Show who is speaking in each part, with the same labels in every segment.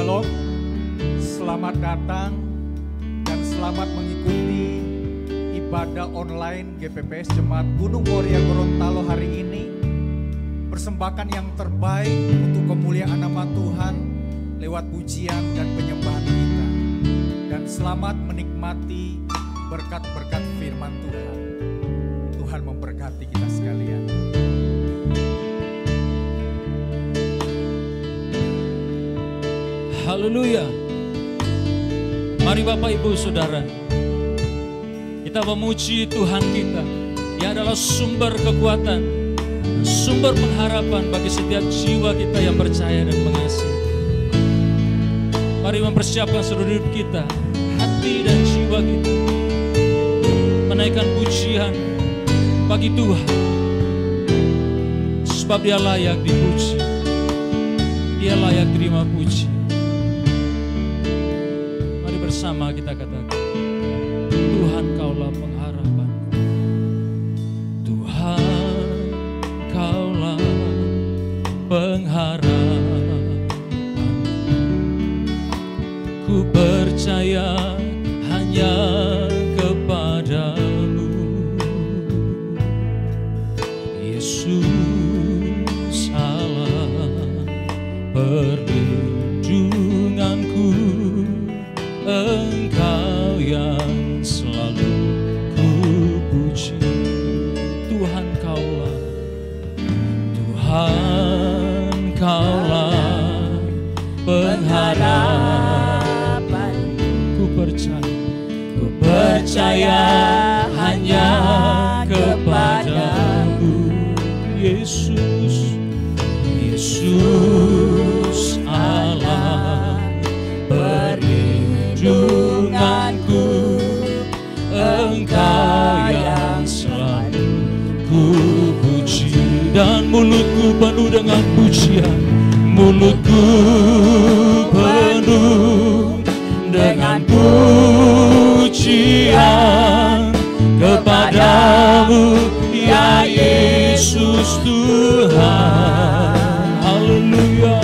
Speaker 1: Shalom, selamat datang dan selamat mengikuti ibadah online GPPS Jemaat Gunung Muria Gorontalo hari ini. Persembahkan yang terbaik untuk kemuliaan nama Tuhan lewat pujian dan penyembahan kita. Dan selamat menikmati berkat-berkat firman Tuhan. Tuhan memberkati kita sekalian.
Speaker 2: Haleluya. Mari Bapak Ibu Saudara, kita memuji Tuhan kita. Dia adalah sumber kekuatan, sumber pengharapan bagi setiap jiwa kita yang percaya dan mengasihi. Mari mempersiapkan seluruh hidup kita, hati dan jiwa kita, menaikkan pujian bagi Tuhan, sebab Dia layak dipuji, Dia layak terima puji. Bersama kita katakan, Tuhan Kaulah pengharapanku, Tuhan Kaulah pengharapanku. Ku percaya hanya kepadamu, Yesus Allah perlindunganku. Engkau yang selalu ku puji. Tuhan Kaulah, Tuhan Kaulah pengharapan. Ku percaya hanya kepadamu, Yesus, Yesus Allah perlindunganku. Engkau yang selalu ku puji. Dan mulutku penuh dengan pujian, mulutku penuh dengan pujian kepadamu, ya Yesus Tuhan. Haleluya.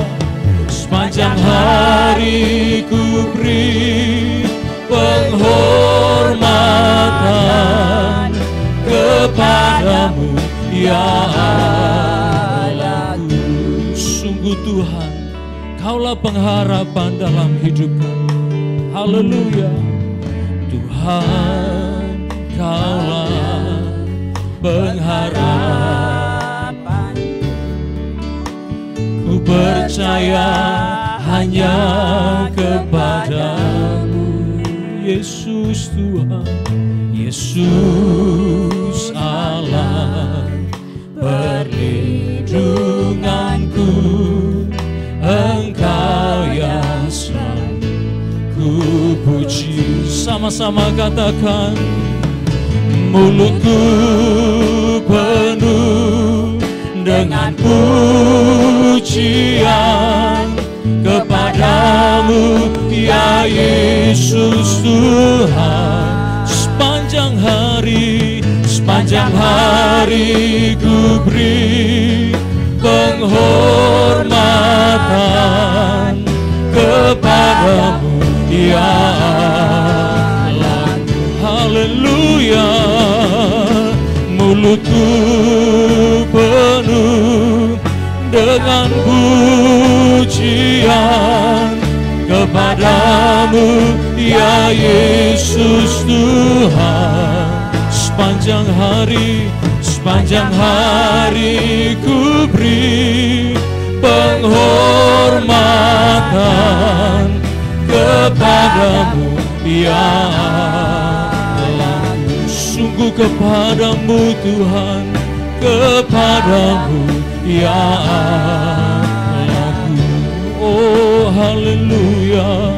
Speaker 2: Sepanjang hari ku beri penghormatan kepadamu, ya Allahku. Sungguh Tuhan, Kaulah pengharapan dalam hidup kami. Haleluya. Tuhan, Kaulah pengharapan. Ku percaya hanya kepadamu, Yesus Tuhan, Yesus Allah perlindunganku. Engkau yang selalu ku puji. Sama-sama katakan, mulutku penuh dengan pujian kepadamu, ya Yesus Tuhan. Sepanjang hari ku beri penghormatan kepadamu, ya Allah. Haleluya. Mulutku penuh dengan pujian kepadamu, ya Yesus Tuhan. Sepanjang hari ku beri penghormatan kepadamu, ya Allah. Sungguh kepadamu Tuhan, kepadamu, ya Allahku. Oh haleluya,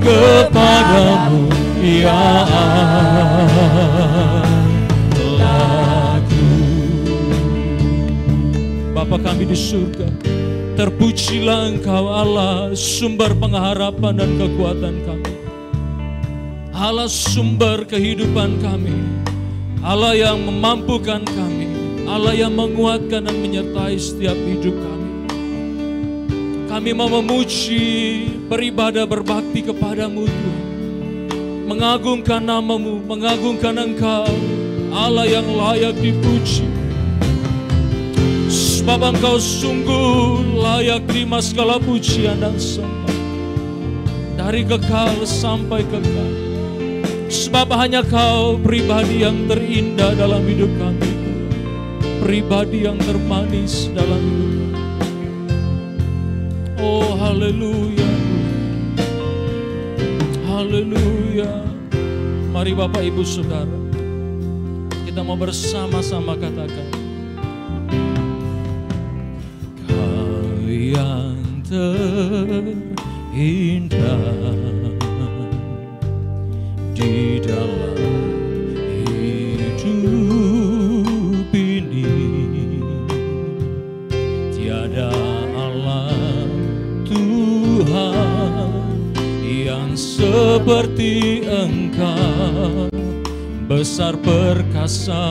Speaker 2: kepadamu, ya Allahku. Bapa kami di surga, terpujilah Engkau Allah, sumber pengharapan dan kekuatan kami, Allah sumber kehidupan kami, Allah yang memampukan kami, Allah yang menguatkan dan menyertai setiap hidup kami. Kami mau memuji, beribadah, berbakti kepadamu Tuhan. Mengagungkan namamu, mengagungkan Engkau, Allah yang layak dipuji. Sebab Engkau sungguh layak terima segala pujian dan sembah. Dari kekal sampai kekal. Sebab hanya Kau pribadi yang terindah dalam hidup kami. Pribadi yang termanis dalam hidup kami. Oh haleluya. Haleluya. Mari Bapak Ibu Saudara, kita mau bersama-sama katakan, Kau yang terindah di dalam hidup ini. Tiada Allah Tuhan yang seperti Engkau, besar perkasa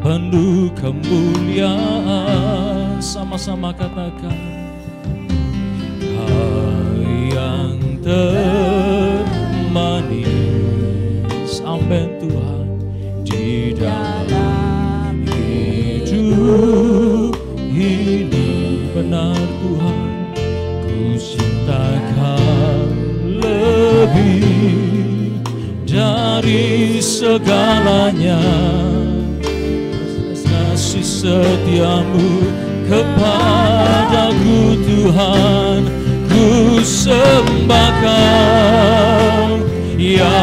Speaker 2: penuh kemuliaan. Sama-sama katakan, Kau yang termanis, amin Tuhan, di dalam hidup ini. Benar Tuhan, ku cinta Kau lebih dari segalanya. Kasih setiamu kepadaku Tuhan, ku sembah Kau, ya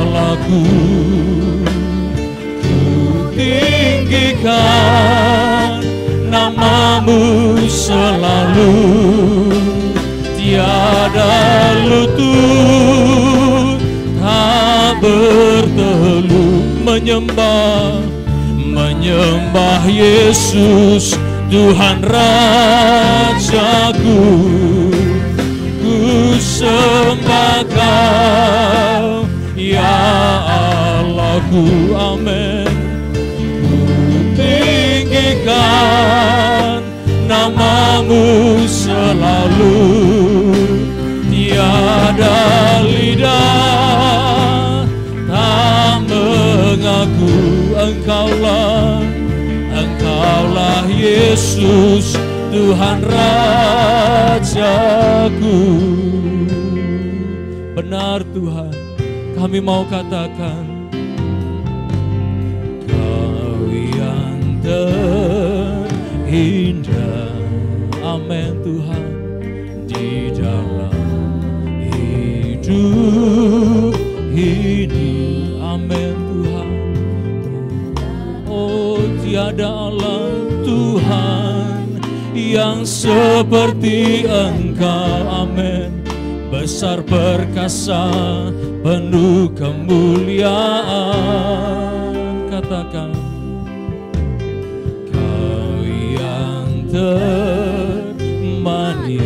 Speaker 2: Allahku. Ku tinggikan namamu selalu, tiada lutut tak bertelut. Menyembah Yesus Tuhan Rajaku. Ku sembah Kau, ya Allahku, amin. Ku tinggikan namamu selalu, tiada lidah tak mengaku. Engkaulah Yesus Tuhan Rajaku. Benar Tuhan, kami mau katakan, Kau yang terindah, amin Tuhan, di dalam hidup ini, amin Tuhan. Oh tiada Allah Tuhan yang seperti Engkau, amin. Besar perkasa penuh kemuliaan. Katakan, Kau yang termanis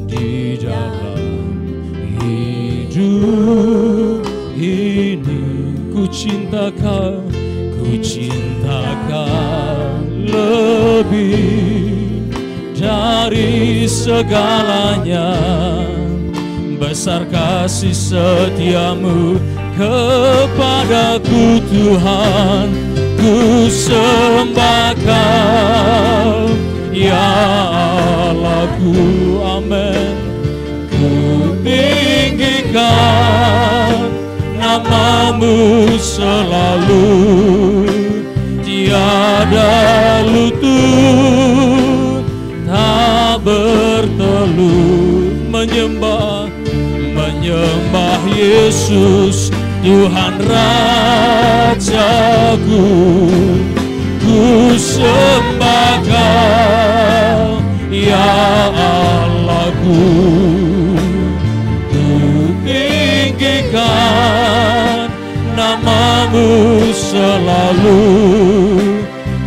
Speaker 2: di dalam hidup ini. Ku cinta Kau lebih dari segalanya. Besar kasih setiamu kepadaku Tuhan, ku sembah Kau, ya Allahku, amin. Ku tinggikan namamu selalu, tiada lutut tak bertelut. Menyembah Yesus Tuhan Rajaku. Ku sembah Kau, ya Allahku. Ku tinggikan namamu selalu,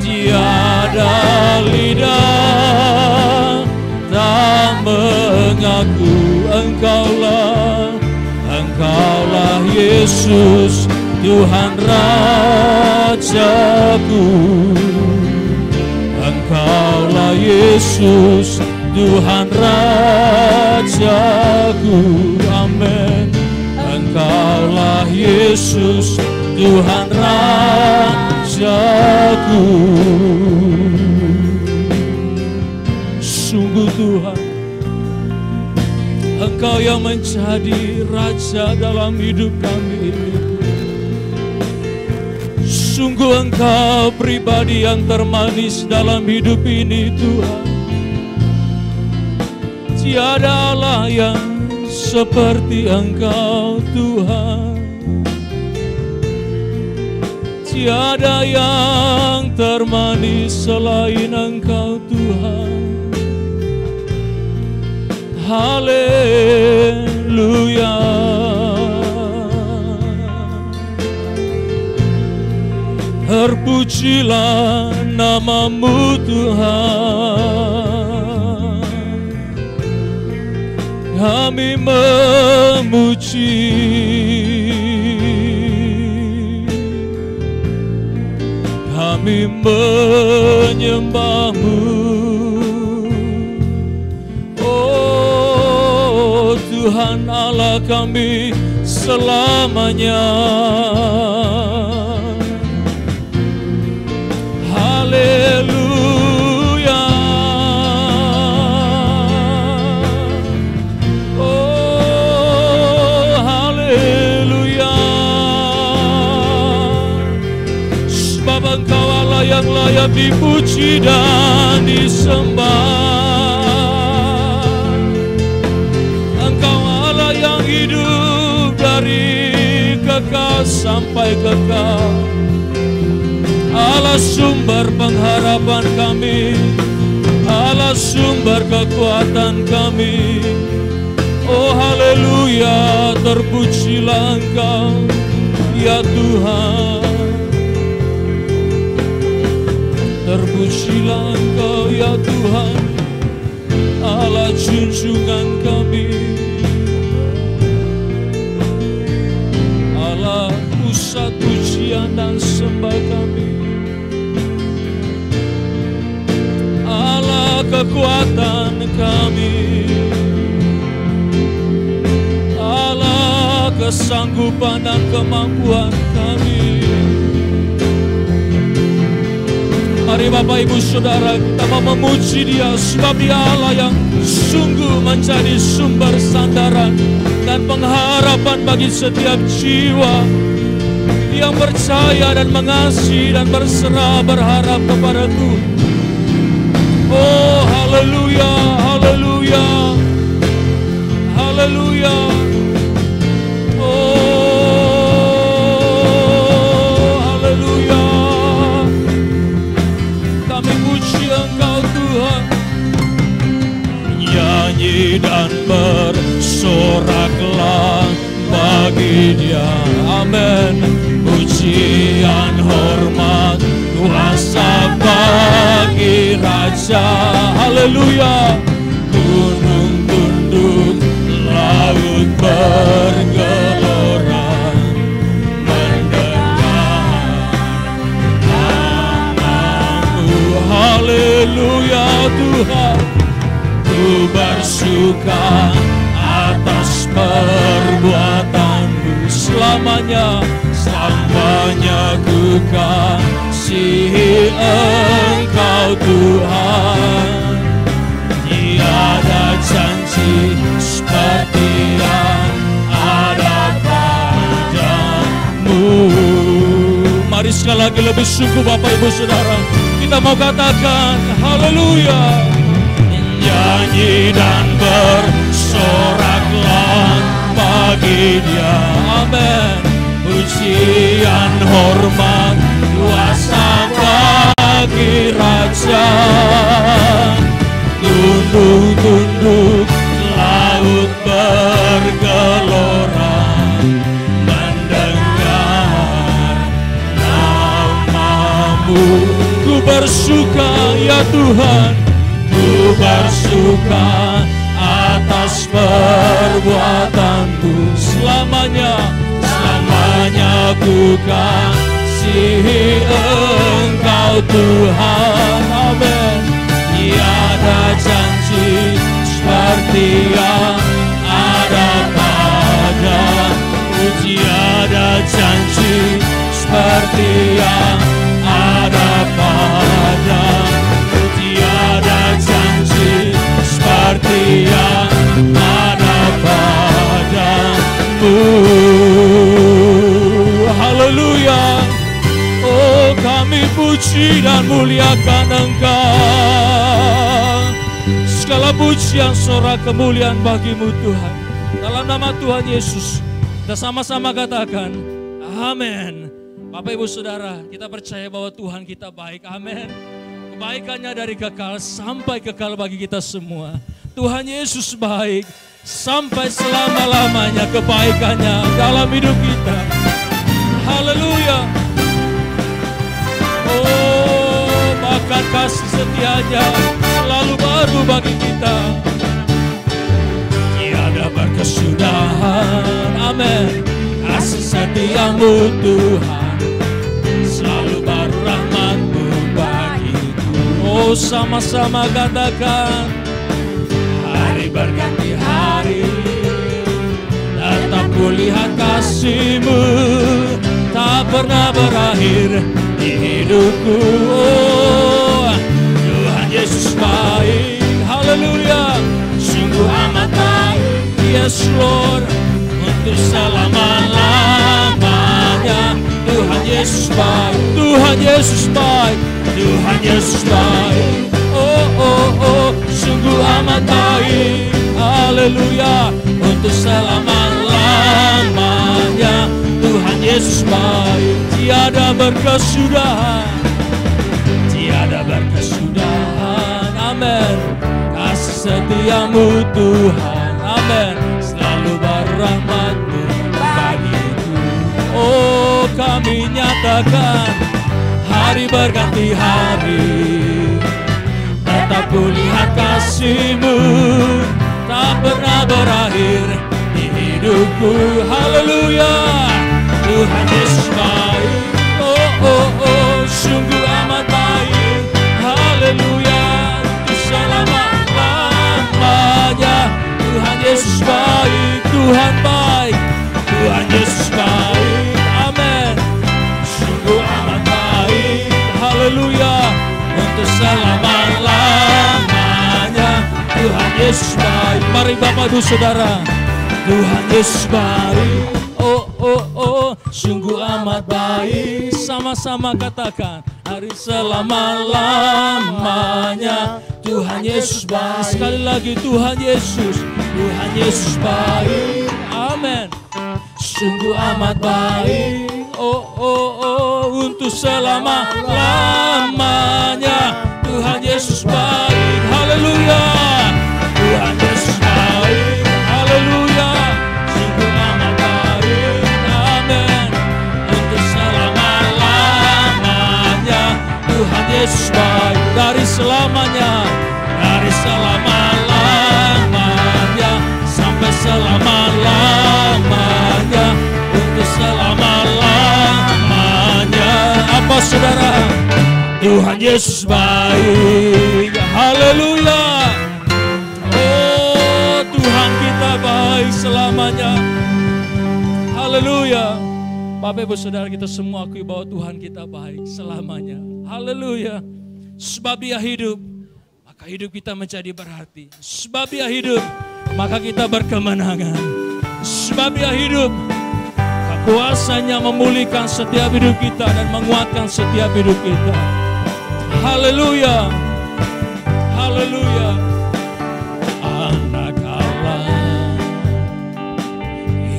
Speaker 2: tiada lidah tak mengaku. Engkaulah Yesus Tuhan Rajaku. Engkaulah Yesus, Tuhan Rajaku, amin. Engkaulah Yesus, Tuhan Rajaku. Sungguh Tuhan, Engkau yang menjadi Raja dalam hidup kami ini. Sungguh Engkau pribadi yang termanis dalam hidup ini Tuhan. Tiada Allah yang seperti Engkau Tuhan. Tiada yang termanis selain Engkau Tuhan. Haleluya. Terpujilah nama-Mu Tuhan. Kami memuji, kami menyembah-Mu. Oh Tuhan Allah kami selamanya. Haleluya. Oh haleluya. Sebab Engkau Allah yang layak dipuji dan disembah. Engkau Allah yang hidup dari kekal sampai kekal. Allah sumber pengharapan kami, Allah sumber kekuatan kami. Oh haleluya, terpujilah Engkau ya Tuhan. Terpujilah Engkau ya Tuhan, Allah junjungan kami, Allah pusat pujian dan sembah kami, Allah kekuatan kami, Allah kesanggupan dan kemampuan kami. Mari Bapak Ibu Saudara, kita mau memuji Dia, sebab Dia Allah yang sungguh menjadi sumber sandaran dan pengharapan bagi setiap jiwa yang percaya dan mengasihi dan berserah berharap kepada Tuhan. Oh haleluya, haleluya, haleluya. Oh haleluya. Kami puji Engkau Tuhan. Nyanyi dan bersoraklah bagi Dia, amin. Pujian, hormat, kuasa bagi Raja, haleluya. Gunung tunduk, laut bergelora, mendengar nama-Mu, haleluya Tuhan. Ku bersuka atas perbuatan-Mu selamanya. Selamanya ku kasihi Engkau Tuhan. Tiada janji seperti yang ada padamu. Mari sekali lagi lebih sungguh Bapak Ibu Saudara, kita mau katakan haleluya. Nyanyi dan bersoraklah bagi Dia, amin. Pujian, hormat, kuasa bagi Raja. Gunung tunduk, laut bergelora, mendengar nama-Mu. Ku bersuka ya Tuhan, ku bersuka atas perbuatan-Mu selamanya. Selamanya ku kasihi Engkau Tuhan, amin. seperti yang ada padamu, tiada janji seperti yang ada padamu, tiada janji seperti yang ada padamu. Haleluya. Oh, kami puji dan muliakan Engkau. Segala pujian, sorak kemuliaan bagimu Tuhan. Dalam nama Tuhan Yesus, kita sama-sama katakan, amin. Bapak Ibu Saudara, kita percaya bahwa Tuhan kita baik, amin. Kebaikannya dari kekal sampai kekal bagi kita semua. Tuhan Yesus baik, sampai selama-lamanya kebaikannya dalam hidup kita. Haleluya. Oh, bahkan kasih setianya selalu baru bagi kita. Tiada berkesudahan, amin. Kasih setiamu Tuhan, selalu baru rahmat-Mu bagiku. Oh, sama-sama katakan, hari berganti hari, tetap kulihat kasih-Mu, tak pernah berakhir di hidupku. Oh, Tuhan Yesus baik, haleluya, sungguh amat baik, yes Lord, untuk selama-lamanya. Tuhan Yesus baik, Tuhan Yesus baik, Tuhan Yesus baik. Oh, oh, oh, sungguh amat baik, haleluya, untuk selama-lamanya. Tuhan Yesus baik, tiada berkesudahan, tiada berkesudahan, amin. Kasih setiamu Tuhan, amin, selalu berrahmat-Mu bagiku. Oh, kami nyatakan, hari berganti hari, tetap kulihat kasih-Mu, tak pernah berakhir di hidupku. Haleluya. Tuhan Yesus baik, oh, oh, oh, sungguh amat baik, haleluya, untuk selama-lamanya. Tuhan Yesus baik, Tuhan baik, Tuhan Yesus baik, amin. Sungguh amat baik, haleluya, untuk selama-lamanya. Tuhan Yesus baik. Mari Bapak Ibu Saudara, Tuhan Yesus baik, oh, oh, oh, sungguh amat baik. Sama-sama katakan, hari selama-lamanya. Tuhan Yesus baik. Sekali lagi, Tuhan Yesus, Tuhan Yesus baik, amin. Sungguh amat baik, oh, oh, oh, untuk selama-lamanya. Tuhan Yesus baik, haleluya. Tuhan Yesus baik, haleluya. Sungguh amat baik, amin. Untuk selama-lamanya. Tuhan Yesus baik, dari selamanya, dari selama-lamanya sampai selama-lamanya, untuk selama-lamanya. Apa saudara? Tuhan Yesus baik, haleluya. Oh, Tuhan kita baik selamanya, haleluya. Bapak Ibu Saudara, kita semua akui bahwa Tuhan kita baik selamanya, haleluya. Sebab Dia hidup, maka hidup kita menjadi berarti. Sebab Dia hidup, maka kita berkemenangan. Sebab Dia hidup, kuasanya memulihkan setiap hidup kita dan menguatkan setiap hidup kita. Haleluya, haleluya. Anak Allah,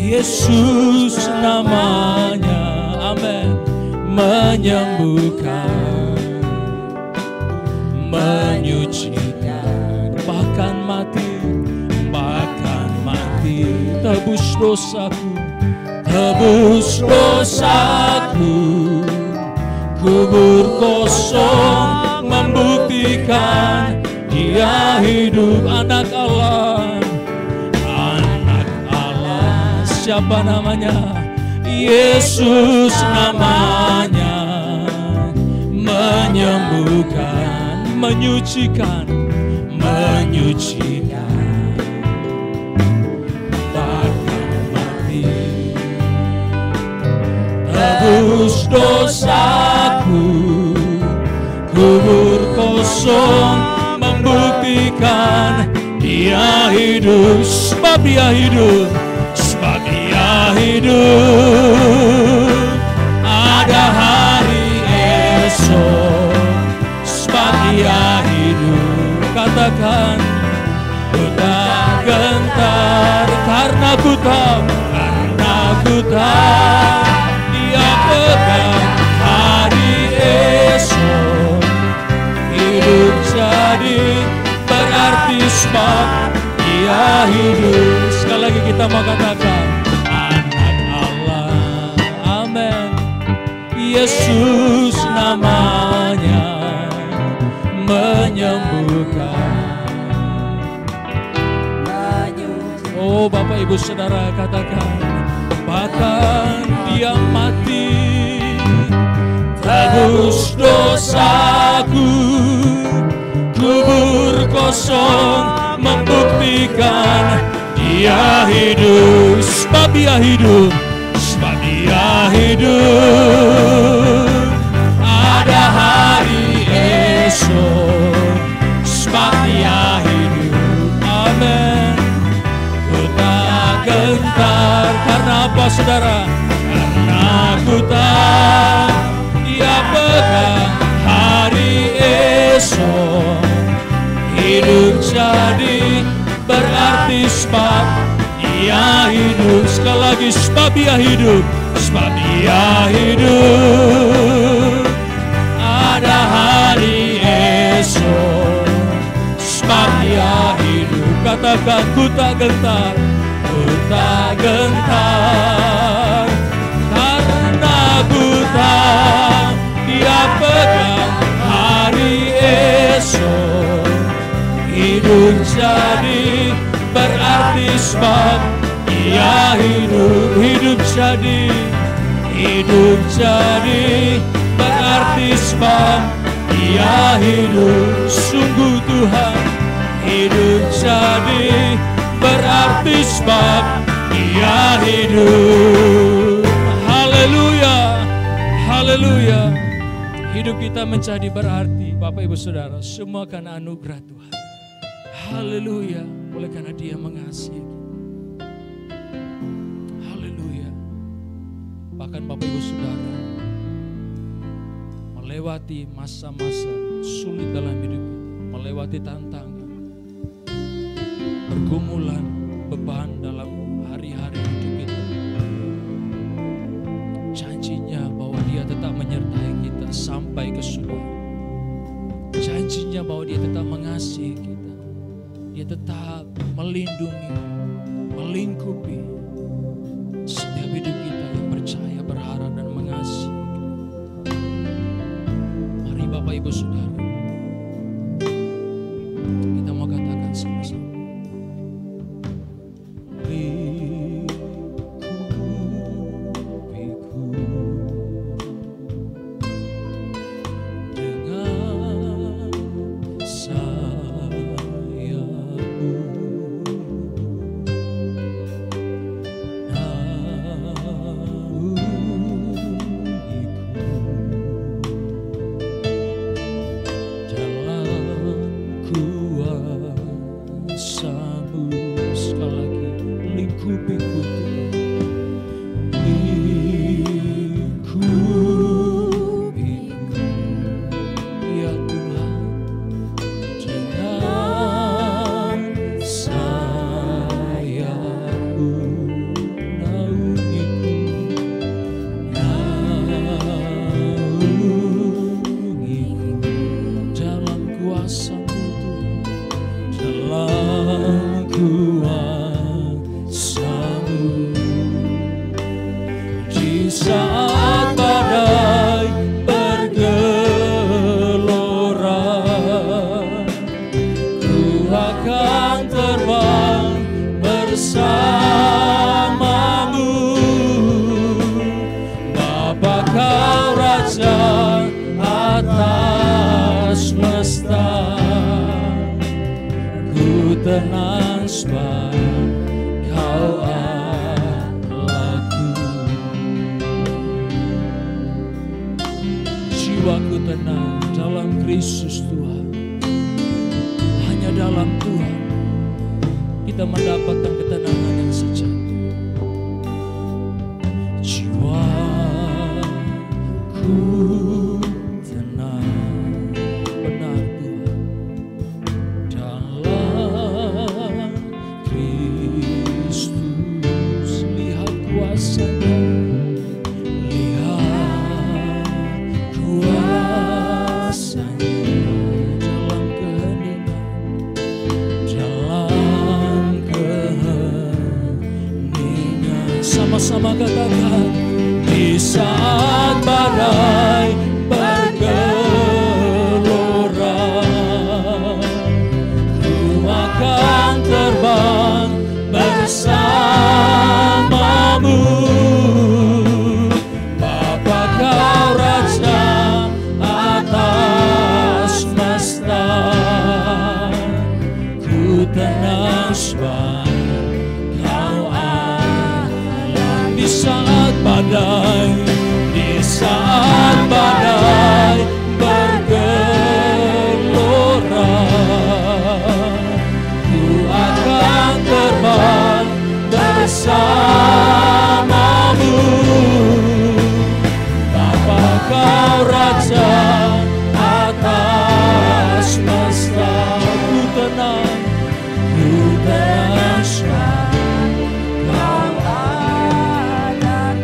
Speaker 2: Yesus namanya, amin. Menyembuhkan, menyucikan, bahkan mati, tebus dosaku, tebus dosaku. Kubur kosong membuktikan Dia hidup. Anak Allah, anak Allah, siapa namanya? Yesus namanya. Menyembuhkan, menyucikan, tebus dosaku, kubur kosong membuktikan Dia hidup, sebab Dia hidup, sebab Dia hidup. Ada hari esok, sebab Dia hidup. Katakan, ku tak gentar karena ku tahu, Dia pegang hari esok. Hidup jadi berarti sebab Dia hidup. Sekali lagi kita mau katakan, anak Allah, amin. Yesus namanya menyembuhkan. Oh Bapak Ibu Saudara, katakan, bahkan Dia mati tebus dosaku, kubur kosong membuktikan Dia hidup, sebab Dia hidup, sebab Dia hidup. Ada hari esok, sebab Dia hidup. Amin. Ku tak gentar karena apa saudara? Karena ku tahu Dia pegang hari esok. Hidup jadi berarti sebab Dia hidup. Sekali lagi, sebab Dia hidup, sebab Dia hidup. Ada hari esok, sebab Dia hidup. Katakan, ku tak gentar, ku tak gentar, karena ku tahu Dia pegang hari esok. Hidup jadi berarti sebab Dia hidup. Hidup jadi berarti sebab Dia hidup. Sungguh Tuhan, hidup jadi berarti sebab Dia hidup. Haleluya, haleluya. Hidup kita menjadi berarti, Bapak Ibu Saudara, semua karena anugerah Tuhan. Haleluya, oleh karena Dia mengasihi kita. Haleluya. Bahkan Bapak Ibu Saudara, melewati masa-masa sulit dalam hidup kita, melewati tantangan, pergumulan, beban dalam hari-hari hidup kita. Janjinya bahwa Dia tetap menyertai kita sampai ke surga. Janjinya bahwa Dia tetap mengasihi kita. Dia tetap melindungi, melingkupi setiap hidup kita yang percaya, berharap, dan mengasihi. Mari Bapak Ibu Saudara, kita mau katakan sama-sama. tenang dalam Kristus Tuhan. Hanya dalam Tuhan kita mendapatkan ketenangan yang sejati. Jiwaku tenang, benar Tuhan, dalam Kristus. Lihat kuasa-Nya, lihat kuasa-Nya dalam keheningan, dalam keheningan. Sama-sama katakan, di saat badai bergelora, ku akan terbang bersamamu. Bapa Kau Raja atas semesta, ku tenang sebab Kau Allah. Di saat badai, di saat badai bergelora, ku akan terbang bersamamu. Bapa Kau Raja atas semesta, ku tenang sebab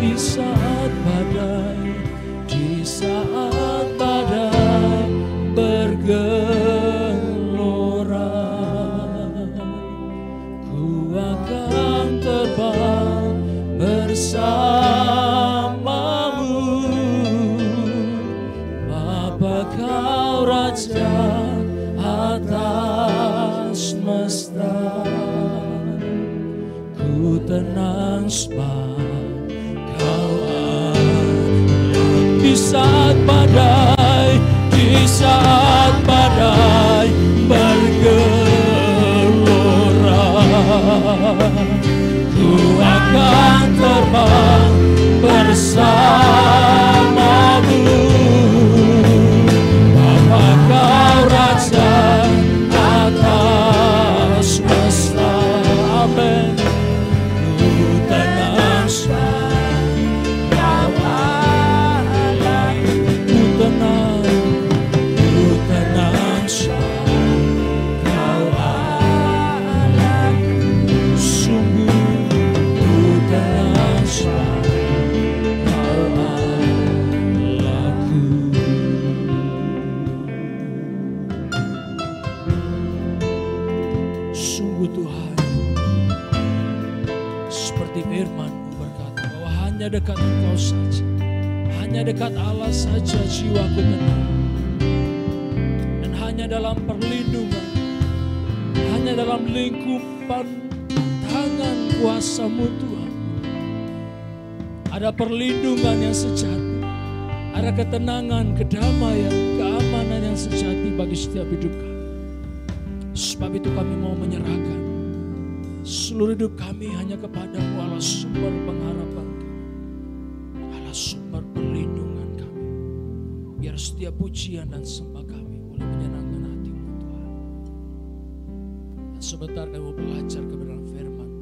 Speaker 2: Kau ada. Di saat badai bergelora, ku akan terbang bersamamu. Bapa Kau Raja atas semesta, ku tenang sebab Kau ada. Di saat badai bergelora, ku akan terbang bersamamu. Bapa Kau Raja atas semesta, amin. Ku tenang sebab Kau ada. Ku tenang sebab Kau ada. Sungguh ku tenang sebab Kau Allahku. Sungguh Tuhan, seperti firman-Mu berkata bahwa hanya dekat Engkau saja, hanya dekat Allah saja jiwaku tenang. Dan hanya dalam perlindungan, hanya dalam lingkupan tangan kuasa-Mu Tuhan, ada perlindungan yang sejati, ada ketenangan, kedamaian, keamanan yang sejati bagi setiap hidup kami. Sebab itu kami mau menyerahkan seluruh hidup kami hanya kepada-Mu, Allah sumber pengharapan kami, Allah sumber perlindungan kami. Biar setiap pujian dan sembah kami boleh menyenangkan hati-Mu Tuhan. Dan sebentar kami mau belajar kebenaran firman.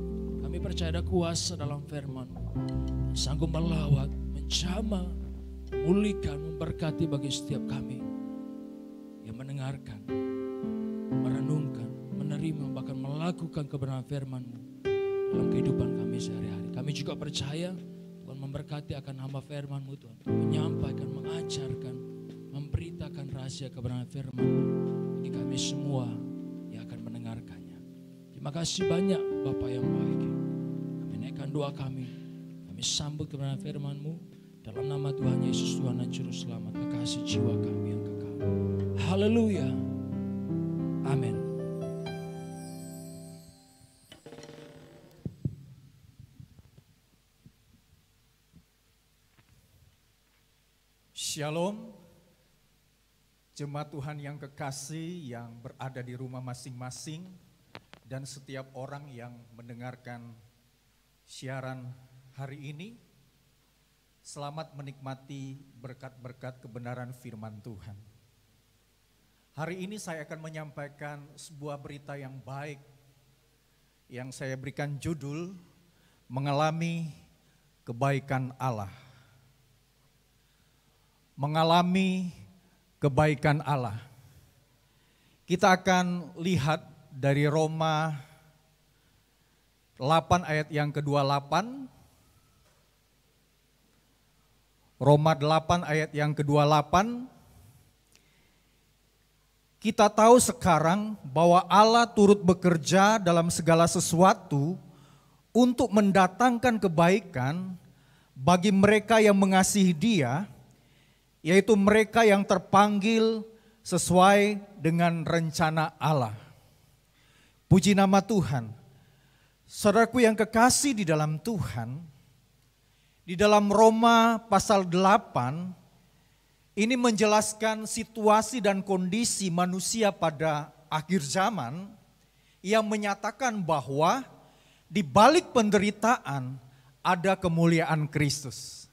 Speaker 2: Kami percaya ada kuasa dalam firman-Mu, sanggup melawat, menjamah, memulihkan, memberkati bagi setiap kami yang mendengarkan, merenungkan, menerima, bahkan melakukan kebenaran firman-Mu dalam kehidupan kami sehari-hari. Kami juga percaya Tuhan memberkati akan hamba firman-Mu Tuhan, menyampaikan, mengajarkan, memberitakan rahasia kebenaran firman-Mu bagi kami semua yang akan mendengarkannya. Terima kasih banyak Bapa yang baik. Kami naikkan doa kami sambut kebenaran firman-Mu dalam nama Tuhan Yesus, Tuhan dan Juru Selamat, kekasih jiwa kami yang kekal. Haleluya. Amin.
Speaker 1: Shalom, jemaat Tuhan yang kekasih yang berada di rumah masing-masing dan setiap orang yang mendengarkan siaran hari ini. Selamat menikmati berkat-berkat kebenaran firman Tuhan. Hari ini saya akan menyampaikan sebuah berita yang baik yang saya berikan judul Mengalami Kebaikan Allah. Mengalami kebaikan Allah. Kita akan lihat dari Roma 8 ayat yang ke-28. Roma 8 ayat yang ke-28. Kita tahu sekarang bahwa Allah turut bekerja dalam segala sesuatu untuk mendatangkan kebaikan bagi mereka yang mengasihi Dia, yaitu mereka yang terpanggil sesuai dengan rencana Allah. Puji nama Tuhan. Saudaraku yang kekasih di dalam Tuhan, di dalam Roma pasal 8, ini menjelaskan situasi dan kondisi manusia pada akhir zaman yang menyatakan bahwa di balik penderitaan ada kemuliaan Kristus.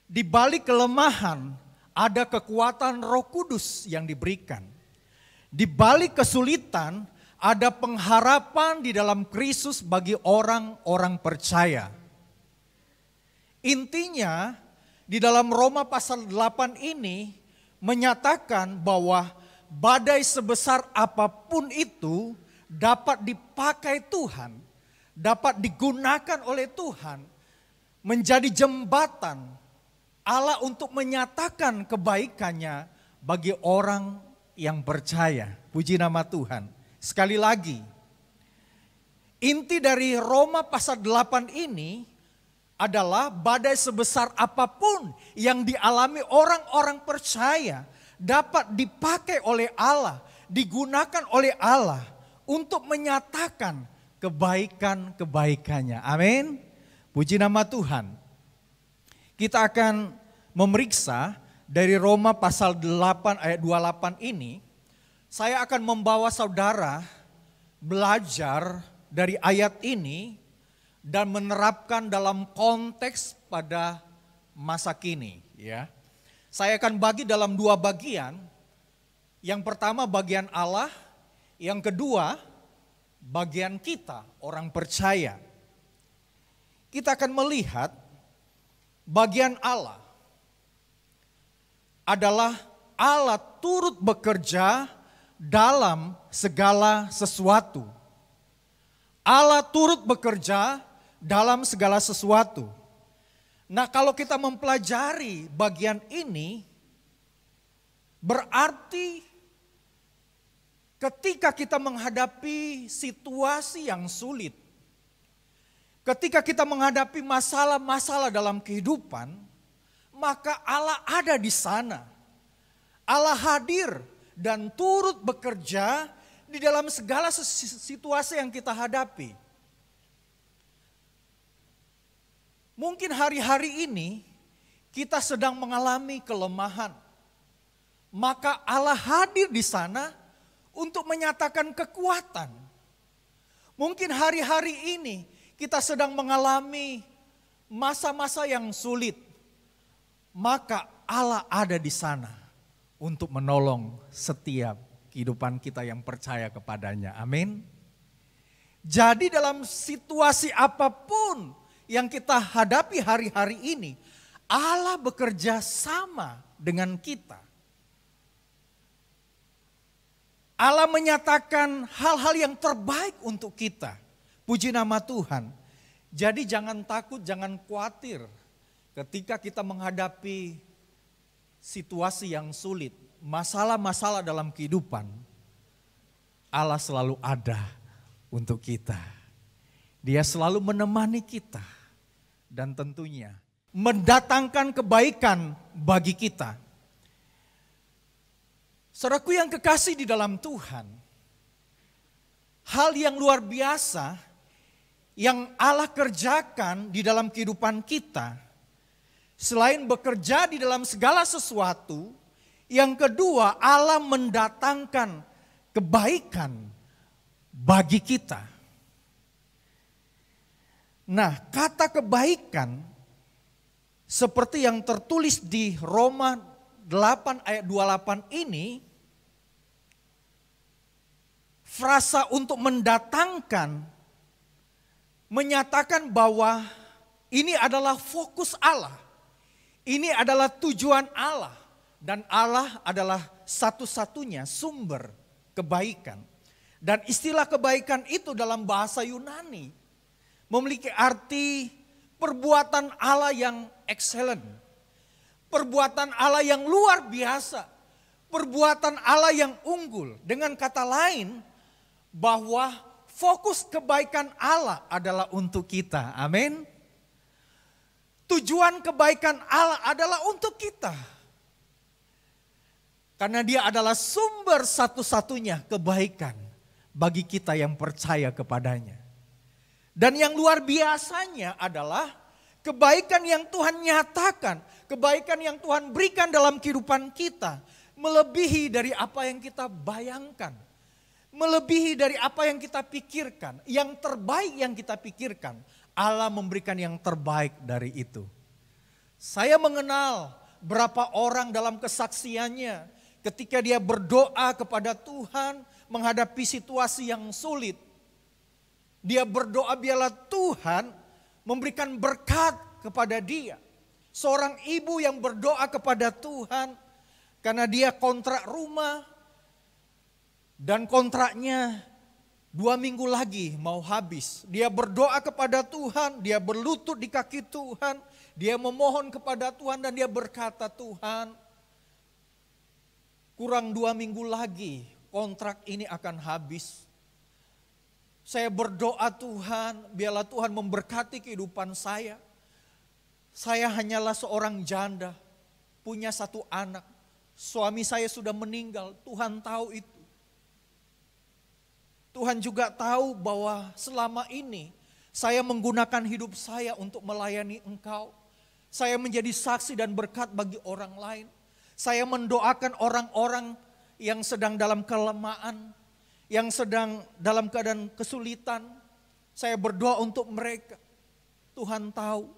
Speaker 1: Di balik kelemahan ada kekuatan Roh Kudus yang diberikan. Di balik kesulitan ada pengharapan di dalam Kristus bagi orang-orang percaya. Intinya di dalam Roma pasal 8 ini menyatakan bahwa badai sebesar apapun itu dapat dipakai Tuhan, dapat digunakan oleh Tuhan menjadi jembatan Allah untuk menyatakan kebaikannya bagi orang yang percaya. Puji nama Tuhan. Sekali lagi, inti dari Roma pasal 8 ini adalah badai sebesar apapun yang dialami orang-orang percaya dapat dipakai oleh Allah, digunakan oleh Allah untuk menyatakan kebaikan-kebaikannya. Amin. Puji nama Tuhan. Kita akan memeriksa dari Roma pasal 8 ayat 28 ini. Saya akan membawa saudara belajar dari ayat ini dan menerapkan dalam konteks pada masa kini. Ya, saya akan bagi dalam dua bagian. Yang pertama bagian Allah, yang kedua bagian kita orang percaya. Kita akan melihat bagian Allah adalah Allah turut bekerja dalam segala sesuatu. Allah turut bekerja dalam segala sesuatu. Nah, kalau kita mempelajari bagian ini, berarti ketika kita menghadapi situasi yang sulit, ketika kita menghadapi masalah-masalah dalam kehidupan, maka Allah ada di sana. Allah hadir dan turut bekerja di dalam segala situasi yang kita hadapi. Mungkin hari-hari ini kita sedang mengalami kelemahan. Maka Allah hadir di sana untuk menyatakan kekuatan. Mungkin hari-hari ini kita sedang mengalami masa-masa yang sulit. Maka Allah ada di sana untuk menolong setiap kehidupan kita yang percaya kepadanya. Amin. Jadi dalam situasi apapun yang kita hadapi hari-hari ini, Allah bekerja sama dengan kita. Allah menyatakan hal-hal yang terbaik untuk kita. Puji nama Tuhan. Jadi jangan takut, jangan khawatir ketika kita menghadapi situasi yang sulit, masalah-masalah dalam kehidupan. Allah selalu ada untuk kita. Dia selalu menemani kita. Dan tentunya mendatangkan kebaikan bagi kita. Saudaraku yang kekasih di dalam Tuhan, hal yang luar biasa yang Allah kerjakan di dalam kehidupan kita, selain bekerja di dalam segala sesuatu, yang kedua Allah mendatangkan kebaikan bagi kita. Nah, kata kebaikan seperti yang tertulis di Roma 8 ayat 28 ini, frasa untuk mendatangkan menyatakan bahwa ini adalah fokus Allah. Ini adalah tujuan Allah. Dan Allah adalah satu-satunya sumber kebaikan. Dan istilah kebaikan itu dalam bahasa Yunani memiliki arti perbuatan Allah yang excellent. Perbuatan Allah yang luar biasa. Perbuatan Allah yang unggul. Dengan kata lain, bahwa fokus kebaikan Allah adalah untuk kita. Amin. Tujuan kebaikan Allah adalah untuk kita. Karena dia adalah sumber satu-satunya kebaikan bagi kita yang percaya kepadanya. Dan yang luar biasanya adalah kebaikan yang Tuhan nyatakan, kebaikan yang Tuhan berikan dalam kehidupan kita, melebihi dari apa yang kita bayangkan, melebihi dari apa yang kita pikirkan, yang terbaik yang kita pikirkan. Allah memberikan yang terbaik dari itu. Saya mengenal berapa orang dalam kesaksiannya ketika dia berdoa kepada Tuhan menghadapi situasi yang sulit. Dia berdoa biarlah Tuhan memberikan berkat kepada dia. Seorang ibu yang berdoa kepada Tuhan karena dia kontrak rumah dan kontraknya 2 minggu lagi mau habis. Dia berdoa kepada Tuhan, dia berlutut di kaki Tuhan, dia memohon kepada Tuhan dan dia berkata, Tuhan, kurang 2 minggu lagi kontrak ini akan habis. Saya berdoa Tuhan, biarlah Tuhan memberkati kehidupan saya. Saya hanyalah seorang janda, punya 1 anak. Suami saya sudah meninggal, Tuhan tahu itu. Tuhan juga tahu bahwa selama ini saya menggunakan hidup saya untuk melayani Engkau. Saya menjadi saksi dan berkat bagi orang lain. Saya mendoakan orang-orang yang sedang dalam kelemahan, yang sedang dalam keadaan kesulitan. Saya berdoa untuk mereka. Tuhan tahu.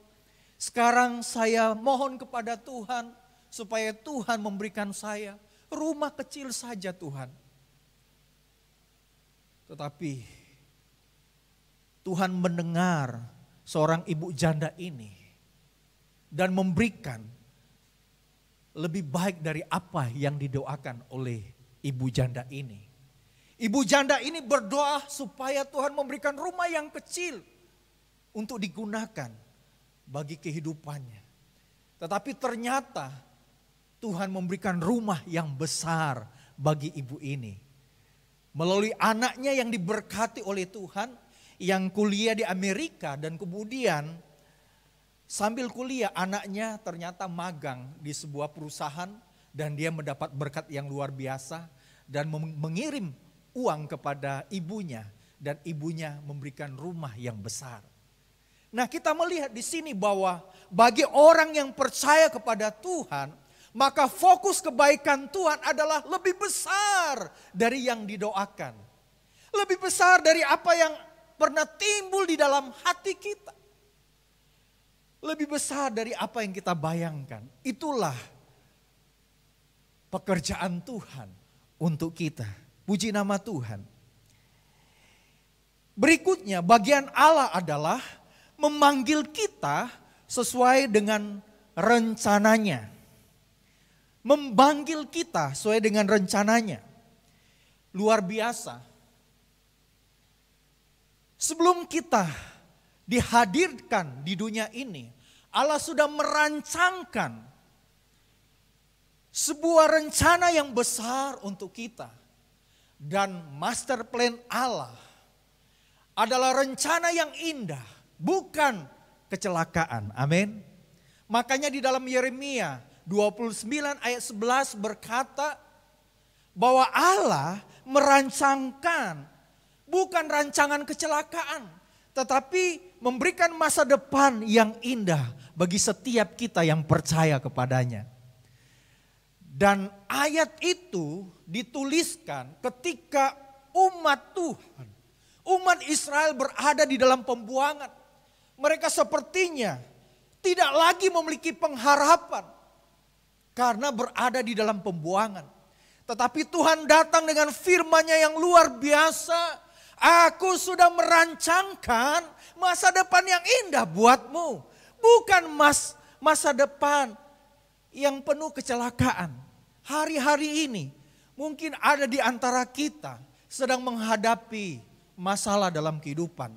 Speaker 1: Sekarang saya mohon kepada Tuhan supaya Tuhan memberikan saya rumah kecil saja Tuhan. Tetapi Tuhan mendengar seorang ibu janda ini dan memberikan lebih baik dari apa yang didoakan oleh ibu janda ini. Ibu janda ini berdoa supaya Tuhan memberikan rumah yang kecil untuk digunakan bagi kehidupannya. Tetapi ternyata Tuhan memberikan rumah yang besar bagi ibu ini. Melalui anaknya yang diberkati oleh Tuhan, yang kuliah di Amerika dan kemudian sambil kuliah anaknya ternyata magang di sebuah perusahaan dan dia mendapat berkat yang luar biasa dan mengirim uang kepada ibunya dan ibunya memberikan rumah yang besar. Nah, kita melihat di sini bahwa bagi orang yang percaya kepada Tuhan, maka fokus kebaikan Tuhan adalah lebih besar dari yang didoakan. Lebih besar dari apa yang pernah timbul di dalam hati kita. Lebih besar dari apa yang kita bayangkan. Itulah pekerjaan Tuhan untuk kita. Puji nama Tuhan. Berikutnya bagian Allah adalah memanggil kita sesuai dengan rencananya. Memanggil kita sesuai dengan rencananya. Luar biasa. Sebelum kita dihadirkan di dunia ini, Allah sudah merancangkan sebuah rencana yang besar untuk kita. Dan master plan Allah adalah rencana yang indah, bukan kecelakaan. Amin. Makanya di dalam Yeremia 29 ayat 11 berkata bahwa Allah merancangkan bukan rancangan kecelakaan, tetapi memberikan masa depan yang indah bagi setiap kita yang percaya kepadanya. Dan ayat itu dituliskan ketika umat Tuhan, umat Israel berada di dalam pembuangan. Mereka sepertinya tidak lagi memiliki pengharapan karena berada di dalam pembuangan. Tetapi Tuhan datang dengan firman-Nya yang luar biasa. Aku sudah merancangkan masa depan yang indah buatmu. Bukan masa depan yang penuh kecelakaan. Hari-hari ini mungkin ada di antara kita sedang menghadapi masalah dalam kehidupan.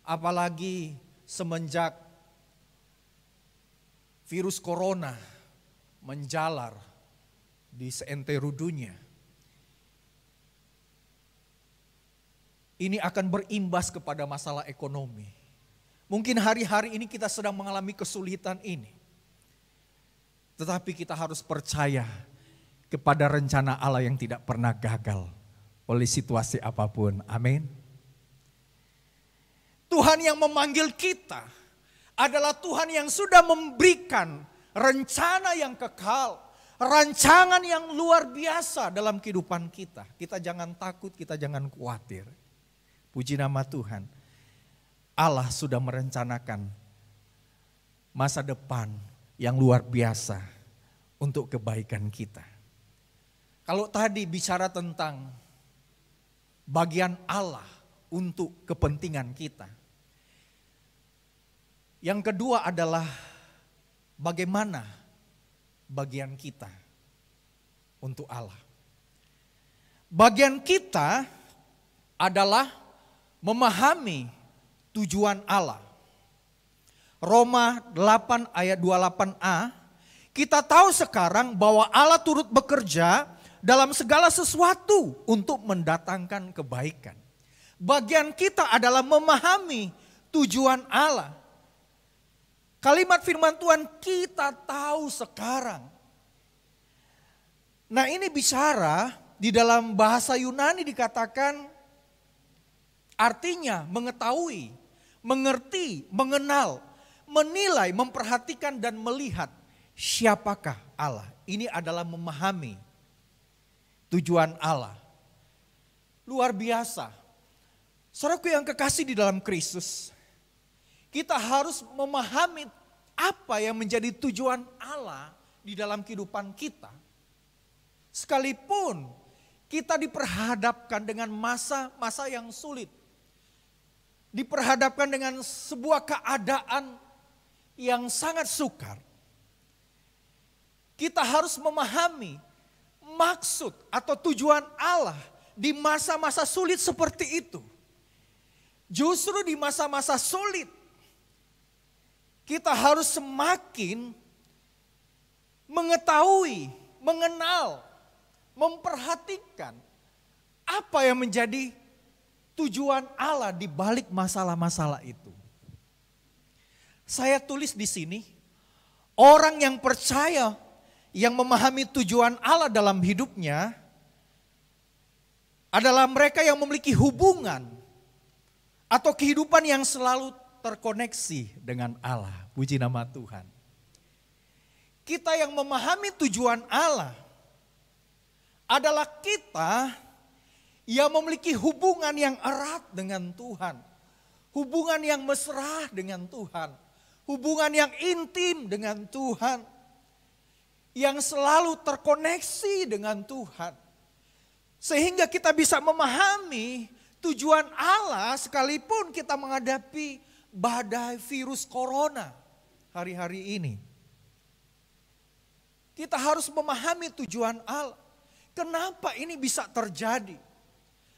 Speaker 1: Apalagi semenjak virus corona menjalar di seantero dunia. Ini akan berimbas kepada masalah ekonomi. Mungkin hari-hari ini kita sedang mengalami kesulitan ini. Tetapi kita harus percaya kepada rencana Allah yang tidak pernah gagal oleh situasi apapun. Amin. Tuhan yang memanggil kita adalah Tuhan yang sudah memberikan rencana yang kekal. Rancangan yang luar biasa dalam kehidupan kita. Kita jangan takut, kita jangan khawatir. Puji nama Tuhan. Allah sudah merencanakan masa depan yang luar biasa untuk kebaikan kita. Kalau tadi bicara tentang bagian Allah untuk kepentingan kita. Yang kedua adalah bagaimana bagian kita untuk Allah. Bagian kita adalah memahami tujuan Allah. Roma 8 ayat 28a, kita tahu sekarang bahwa Allah turut bekerja dalam segala sesuatu untuk mendatangkan kebaikan. Bagian kita adalah memahami tujuan Allah. Kalimat firman Tuhan kita tahu sekarang. Nah, ini bicara di dalam bahasa Yunani dikatakan artinya mengetahui, mengerti, mengenal, menilai, memperhatikan dan melihat siapakah Allah. Ini adalah memahami tujuan Allah. Luar biasa. Saudaraku yang kekasih di dalam Kristus, kita harus memahami apa yang menjadi tujuan Allah di dalam kehidupan kita. Sekalipun kita diperhadapkan dengan masa-masa yang sulit. Diperhadapkan dengan sebuah keadaan yang sangat sukar. Kita harus memahami maksud atau tujuan Allah di masa-masa sulit seperti itu. Justru di masa-masa sulit kita harus semakin mengetahui, mengenal, memperhatikan apa yang menjadi tujuan Allah di balik masalah-masalah itu. Saya tulis di sini, orang yang percaya, yang memahami tujuan Allah dalam hidupnya adalah mereka yang memiliki hubungan atau kehidupan yang selalu terkoneksi dengan Allah. Puji nama Tuhan. Kita yang memahami tujuan Allah adalah kita yang memiliki hubungan yang erat dengan Tuhan. Hubungan yang mesra dengan Tuhan. Hubungan yang intim dengan Tuhan. Yang selalu terkoneksi dengan Tuhan. Sehingga kita bisa memahami tujuan Allah sekalipun kita menghadapi badai virus corona hari-hari ini. Kita harus memahami tujuan Allah. Kenapa ini bisa terjadi?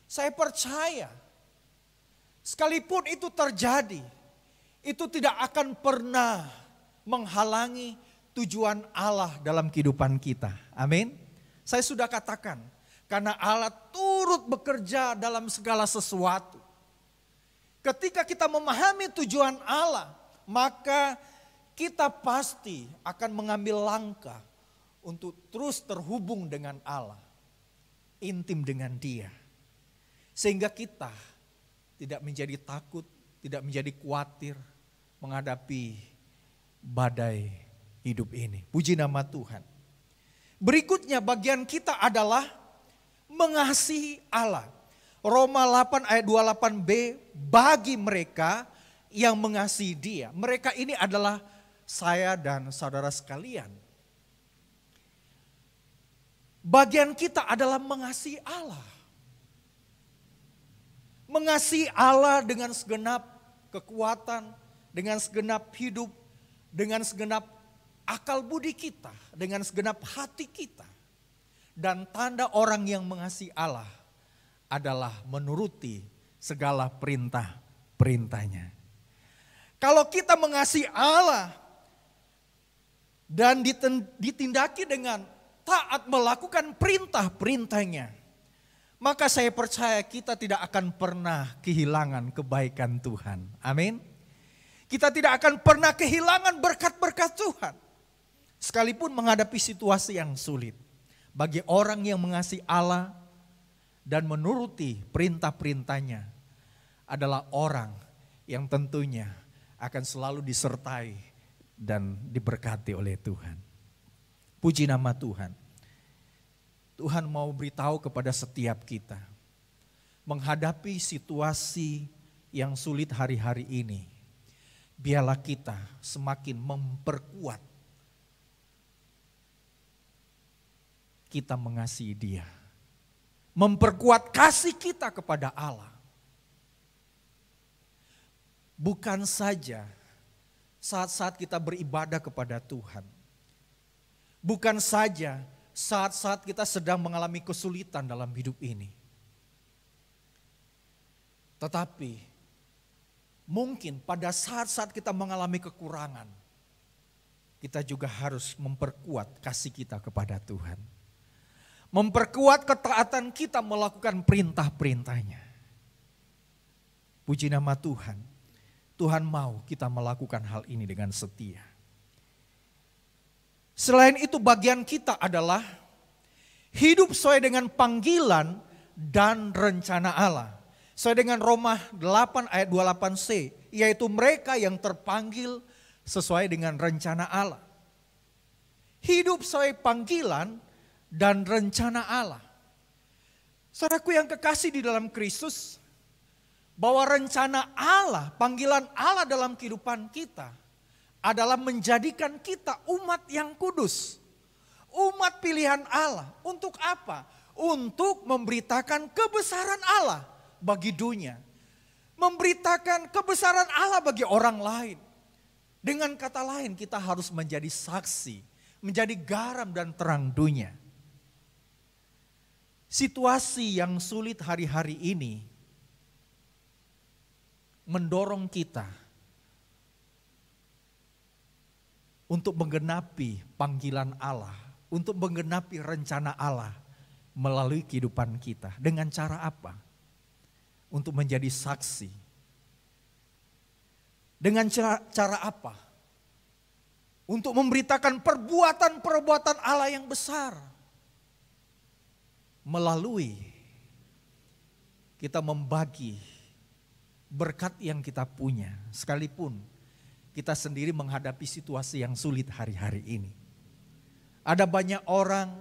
Speaker 1: Saya percaya, sekalipun itu terjadi, itu tidak akan pernah menghalangi tujuan Allah dalam kehidupan kita. Amin. Saya sudah katakan, karena Allah turut bekerja dalam segala sesuatu. Ketika kita memahami tujuan Allah, maka kita pasti akan mengambil langkah untuk terus terhubung dengan Allah, intim dengan Dia. Sehingga kita tidak menjadi takut, tidak menjadi khawatir menghadapi badai hidup ini. Puji nama Tuhan. Berikutnya bagian kita adalah mengasihi Allah. Roma 8 ayat 28b, bagi mereka yang mengasihi Dia. Mereka ini adalah saya dan saudara sekalian. Bagian kita adalah mengasihi Allah. Mengasihi Allah dengan segenap kekuatan, dengan segenap hidup, dengan segenap akal budi kita, dengan segenap hati kita. Dan tanda orang yang mengasihi Allah adalah menuruti segala perintah-perintahnya. Kalau kita mengasihi Allah dan ditindaki dengan taat melakukan perintah-perintahnya, maka saya percaya kita tidak akan pernah kehilangan kebaikan Tuhan. Amin. Kita tidak akan pernah kehilangan berkat-berkat Tuhan. Sekalipun menghadapi situasi yang sulit. Bagi orang yang mengasihi Allah dan menuruti perintah-perintahnya adalah orang yang tentunya akan selalu disertai dan diberkati oleh Tuhan. Puji nama Tuhan. Tuhan mau beritahu kepada setiap kita, menghadapi situasi yang sulit hari-hari ini, biarlah kita semakin memperkuat kita mengasihi Dia. Memperkuat kasih kita kepada Allah. Bukan saja saat-saat kita beribadah kepada Tuhan. Bukan saja saat-saat kita sedang mengalami kesulitan dalam hidup ini. Tetapi mungkin pada saat-saat kita mengalami kekurangan, kita juga harus memperkuat kasih kita kepada Tuhan. Memperkuat ketaatan kita melakukan perintah-perintahnya. Puji nama Tuhan. Tuhan mau kita melakukan hal ini dengan setia. Selain itu bagian kita adalah hidup sesuai dengan panggilan dan rencana Allah. Sesuai dengan Roma 8 ayat 28c, yaitu mereka yang terpanggil sesuai dengan rencana Allah. Hidup sesuai panggilan dan rencana Allah. Saudaraku yang kekasih di dalam Kristus, bahwa rencana Allah, panggilan Allah dalam kehidupan kita adalah menjadikan kita umat yang kudus. Umat pilihan Allah. Untuk apa? Untuk memberitakan kebesaran Allah bagi dunia. Memberitakan kebesaran Allah bagi orang lain. Dengan kata lain kita harus menjadi saksi, menjadi garam dan terang dunia. Situasi yang sulit hari-hari ini mendorong kita untuk menggenapi panggilan Allah, untuk menggenapi rencana Allah melalui kehidupan kita. Dengan cara apa? Untuk menjadi saksi. Dengan cara apa? Untuk memberitakan perbuatan-perbuatan Allah yang besar. Melalui kita membagi berkat yang kita punya, sekalipun kita sendiri menghadapi situasi yang sulit hari-hari ini. Ada banyak orang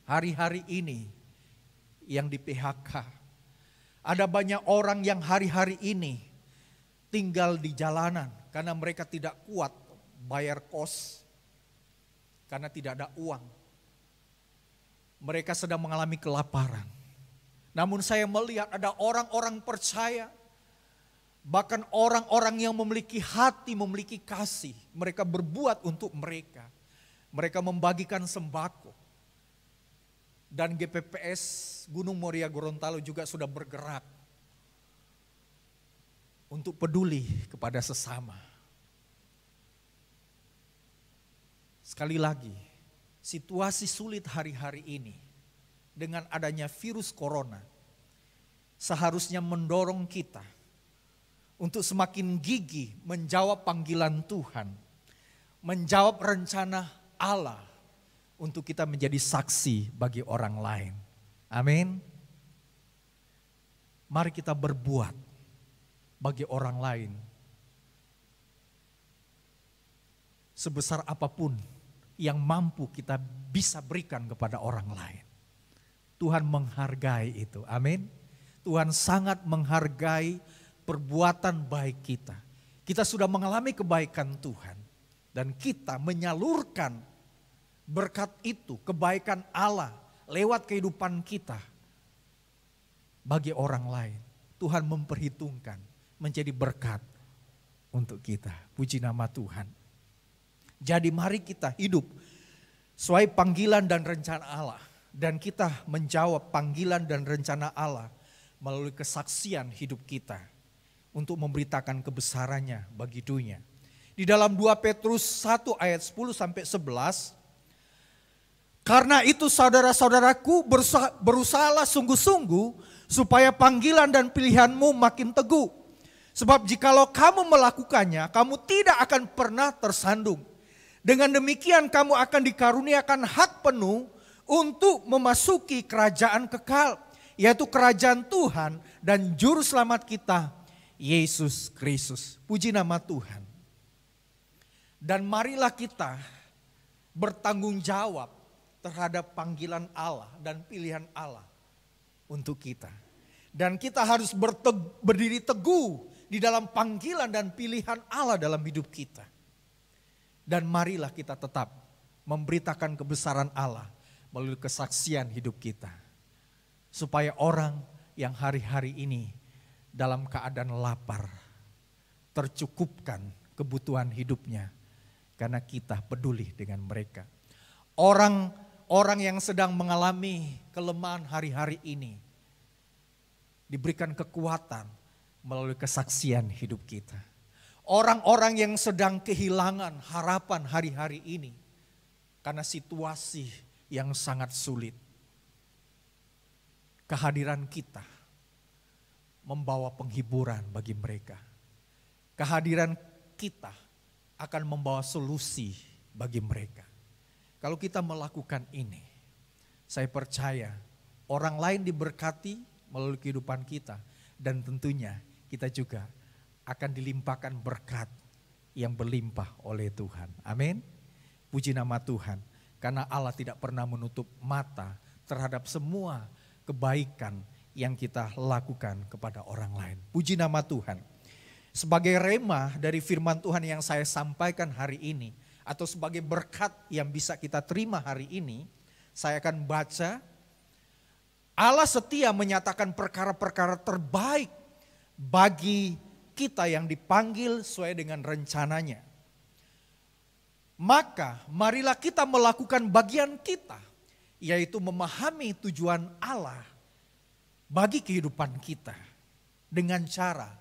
Speaker 1: hari-hari ini yang di PHK. Ada banyak orang yang hari-hari ini tinggal di jalanan karena mereka tidak kuat bayar kos, karena tidak ada uang. Mereka sedang mengalami kelaparan. Namun saya melihat ada orang-orang percaya, bahkan orang-orang yang memiliki hati, memiliki kasih. Mereka berbuat untuk mereka. Mereka membagikan sembako. Dan GPPS Gunung Moria Gorontalo juga sudah bergerak untuk peduli kepada sesama. Sekali lagi, situasi sulit hari-hari ini dengan adanya virus corona seharusnya mendorong kita untuk semakin gigih menjawab panggilan Tuhan, menjawab rencana Allah untuk kita menjadi saksi bagi orang lain. Amin. Mari kita berbuat bagi orang lain sebesar apapun yang mampu kita bisa berikan kepada orang lain. Tuhan menghargai itu. Amin. Tuhan sangat menghargai perbuatan baik kita. Kita sudah mengalami kebaikan Tuhan. Dan kita menyalurkan berkat itu, kebaikan Allah lewat kehidupan kita bagi orang lain. Tuhan memperhitungkan menjadi berkat untuk kita. Puji nama Tuhan. Jadi mari kita hidup sesuai panggilan dan rencana Allah. Dan kita menjawab panggilan dan rencana Allah melalui kesaksian hidup kita untuk memberitakan kebesarannya bagi dunia. Di dalam 2 Petrus 1 ayat 10 sampai 11, karena itu saudara-saudaraku berusahalah sungguh-sungguh supaya panggilan dan pilihanmu makin teguh. Sebab jikalau kamu melakukannya, kamu tidak akan pernah tersandung. Dengan demikian kamu akan dikaruniakan hak penuh untuk memasuki kerajaan kekal, yaitu kerajaan Tuhan dan juru selamat kita, Yesus Kristus. Puji nama Tuhan. Dan marilah kita bertanggung jawab terhadap panggilan Allah dan pilihan Allah untuk kita. Dan kita harus berdiri teguh di dalam panggilan dan pilihan Allah dalam hidup kita. Dan marilah kita tetap memberitakan kebesaran Allah melalui kesaksian hidup kita. Supaya orang yang hari-hari ini dalam keadaan lapar tercukupkan kebutuhan hidupnya. Karena kita peduli dengan mereka. Orang yang sedang mengalami kelemahan hari-hari ini diberikan kekuatan melalui kesaksian hidup kita. Orang-orang yang sedang kehilangan harapan hari-hari ini karena situasi yang sangat sulit. Kehadiran kita membawa penghiburan bagi mereka. Kehadiran kita akan membawa solusi bagi mereka. Kalau kita melakukan ini, saya percaya orang lain diberkati melalui kehidupan kita. Dan tentunya kita juga akan dilimpahkan berkat yang berlimpah oleh Tuhan. Amin. Puji nama Tuhan. Karena Allah tidak pernah menutup mata terhadap semua kebaikan yang kita lakukan kepada orang lain. Puji nama Tuhan. Sebagai rema dari firman Tuhan yang saya sampaikan hari ini, atau sebagai berkat yang bisa kita terima hari ini, saya akan baca. Allah setia menyatakan perkara-perkara terbaik bagi kita yang dipanggil sesuai dengan rencananya. Maka marilah kita melakukan bagian kita, yaitu memahami tujuan Allah bagi kehidupan kita dengan cara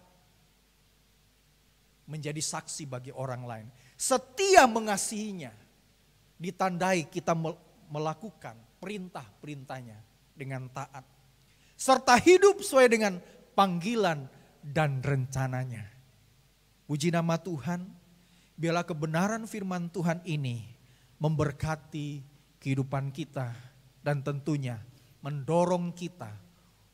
Speaker 1: menjadi saksi bagi orang lain. Setia mengasihinya ditandai kita melakukan perintah-perintahnya dengan taat. Serta hidup sesuai dengan panggilan dan rencananya. Puji nama Tuhan, biarlah kebenaran firman Tuhan ini memberkati kehidupan kita dan tentunya mendorong kita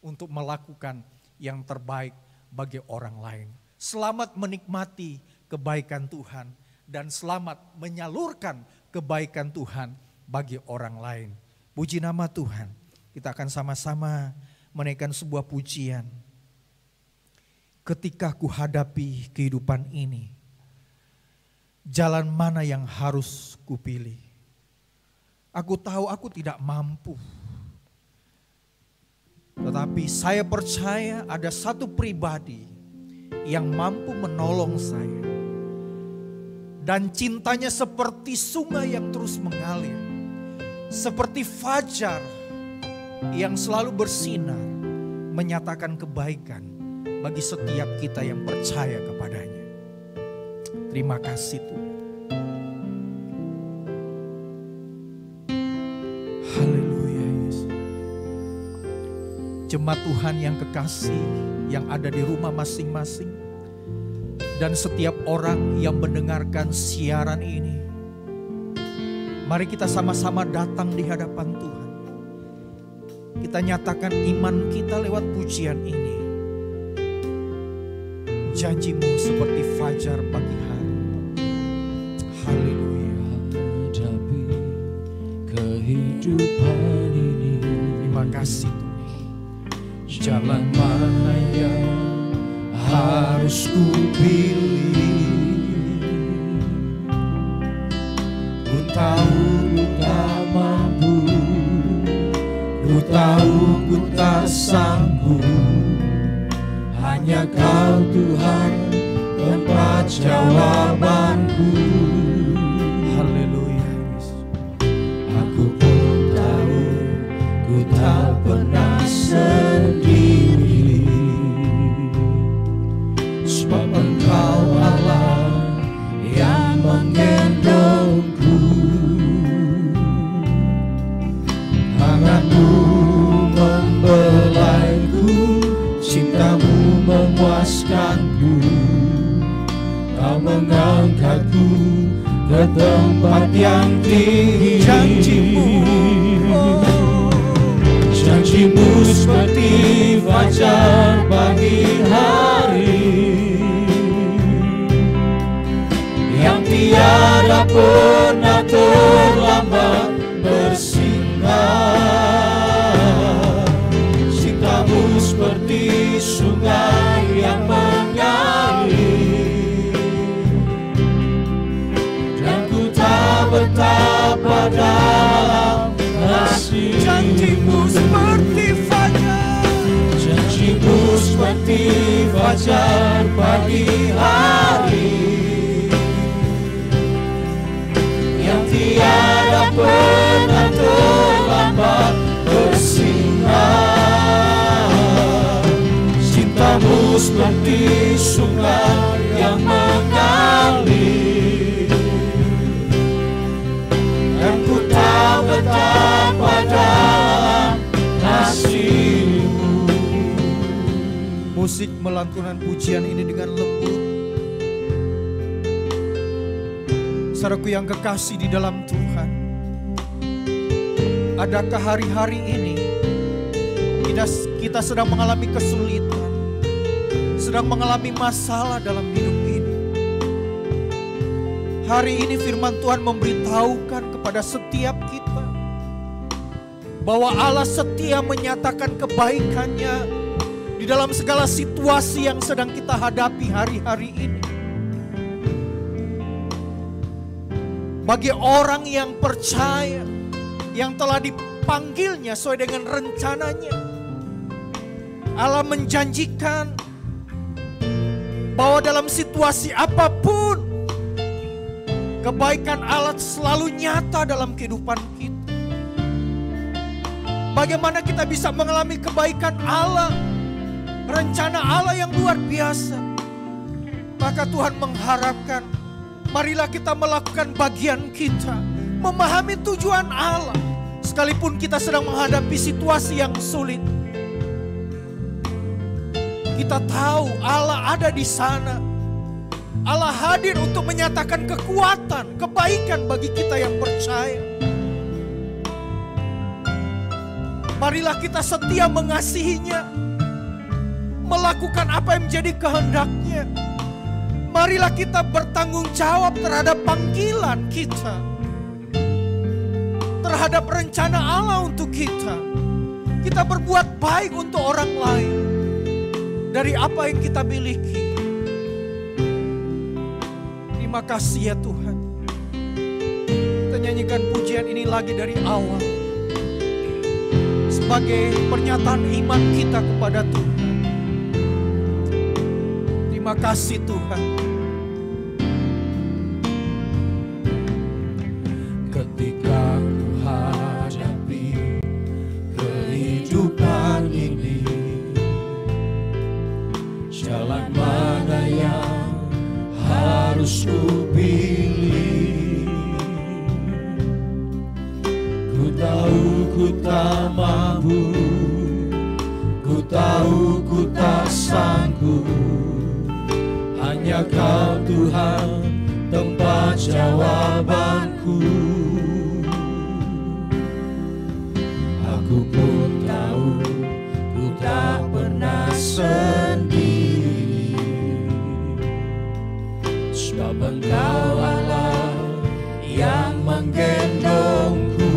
Speaker 1: untuk melakukan yang terbaik bagi orang lain. Selamat menikmati kebaikan Tuhan dan selamat menyalurkan kebaikan Tuhan bagi orang lain. Puji nama Tuhan. Kita akan sama-sama menaikkan sebuah pujian. Ketika ku hadapi kehidupan ini, jalan mana yang harus kupilih? Aku tahu aku tidak mampu. Tetapi saya percaya ada satu pribadi yang mampu menolong saya. Dan cintanya seperti sungai yang terus mengalir. Seperti fajar yang selalu bersinar, menyatakan kebaikan bagi setiap kita yang percaya kepadanya. Terima kasih Tuhan. Haleluya Yesus. Jemaat Tuhan yang kekasih yang ada di rumah masing-masing. Dan setiap orang yang mendengarkan siaran ini. Mari kita sama-sama datang di hadapan Tuhan. Kita nyatakan iman kita lewat pujian ini. Janjimu seperti fajar pagi hari. Haleluya.
Speaker 2: Hadapi kehidupan ini.
Speaker 1: Terima kasih Tuhan.
Speaker 2: Jalan mana yang harus ku pilih?
Speaker 3: tahu ku tak sanggup, hanya Kau Tuhan tempat jawabanku.
Speaker 1: Haleluya.
Speaker 3: Aku pun tahu ku tak pernah sendiri, sebab Engkau Allah yang menggendongku. Tanganmu membelaiku, cintamu memuaskanku. Kau mengangkatku ke tempat yang tinggi. Janjimu seperti fajar pagi hari, yang tiada pernah terlambat bersinar. Cintamu seperti sungai yang mengalir, dan ku tak betapa dalam kasih.
Speaker 1: Janjimu seperti fajar,
Speaker 3: Janjimu seperti fajar pagi hari, yang tiada pernah terlambat bersinar. Cintamu seperti sungai yang mengalir, dan ku tahu betapa dalam kasih-Mu.
Speaker 1: musik melantunkan pujian ini dengan lembut. Saudaraku yang kekasih di dalam Tuhan, adakah hari-hari ini kita sedang mengalami kesulitan, sedang mengalami masalah dalam hidup ini? Hari ini firman Tuhan memberitahukan kepada setiap kita bahwa Allah setia menyatakan kebaikan-Nya di dalam segala situasi yang sedang kita hadapi hari-hari ini. Bagi orang yang percaya, yang telah dipanggilnya sesuai dengan rencananya, Allah menjanjikan bahwa dalam situasi apapun, kebaikan Allah selalu nyata dalam kehidupan kita. Bagaimana kita bisa mengalami kebaikan Allah, rencana Allah yang luar biasa? Maka Tuhan mengharapkan, marilah kita melakukan bagian kita, memahami tujuan Allah. Sekalipun kita sedang menghadapi situasi yang sulit, kita tahu Allah ada di sana. Allah hadir untuk menyatakan kekuatan, kebaikan bagi kita yang percaya. Marilah kita setia mengasihinya, melakukan apa yang menjadi kehendak-Nya. Marilah kita bertanggung jawab terhadap panggilan kita, terhadap rencana Allah untuk kita. Kita berbuat baik untuk orang lain dari apa yang kita miliki. Terima kasih ya Tuhan. Kita nyanyikan pujian ini lagi dari awal, sebagai pernyataan iman kita kepada Tuhan. Terima kasih Tuhan.
Speaker 3: Ketika ku hadapi kehidupan ini, jalan mana yang harus ku pilih? Ku tahu ku tak mampu, ku tahu ku tak sanggup, hanya Kau Tuhan tempat jawabanku. Aku pun tahu ku tak pernah sendiri, sebab Engkau Allah yang menggendongku.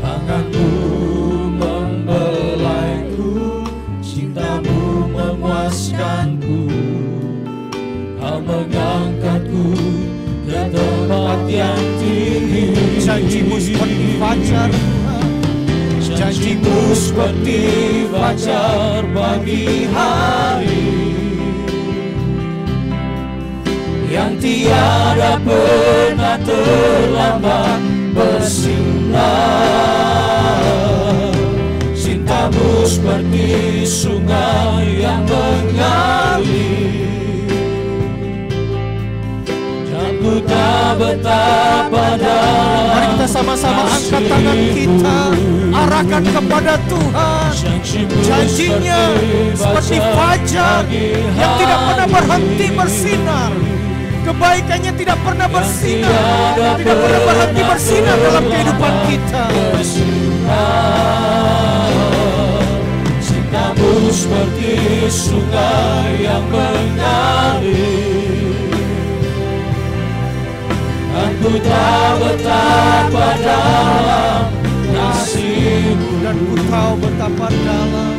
Speaker 3: Tanganmu membelaiku, cintamu memuaskanku. Kau mengangkatku janjimu seperti fajar pagi hari yang tiada pernah terlambat bersinar. Cintamu seperti sungai yang mengalir dan ku tak betapa dalam.
Speaker 1: Mari kita sama-sama angkat tangan kita, arahkan kepada Tuhan. Janjinya seperti fajar yang tidak pernah berhenti bersinar. Kebaikannya tidak pernah bersinar, tidak pernah berhenti bersinar dalam kehidupan kita.
Speaker 3: Cintamu seperti sungai yang mengalir dan ku tak betapa dalam kasih-Mu,
Speaker 1: Dan ku tahu betapa dalam,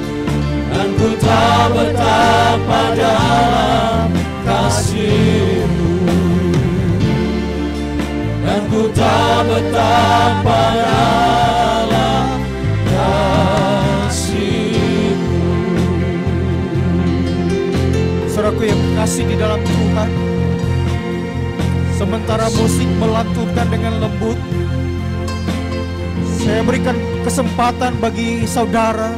Speaker 3: dan ku tak betapa dalam kasih-Mu, dan ku tak betapa dalam kasih-Mu.
Speaker 1: saudaraku yang kasih di dalam Tuhan, sementara musik melantunkan dengan lembut, saya berikan kesempatan bagi saudara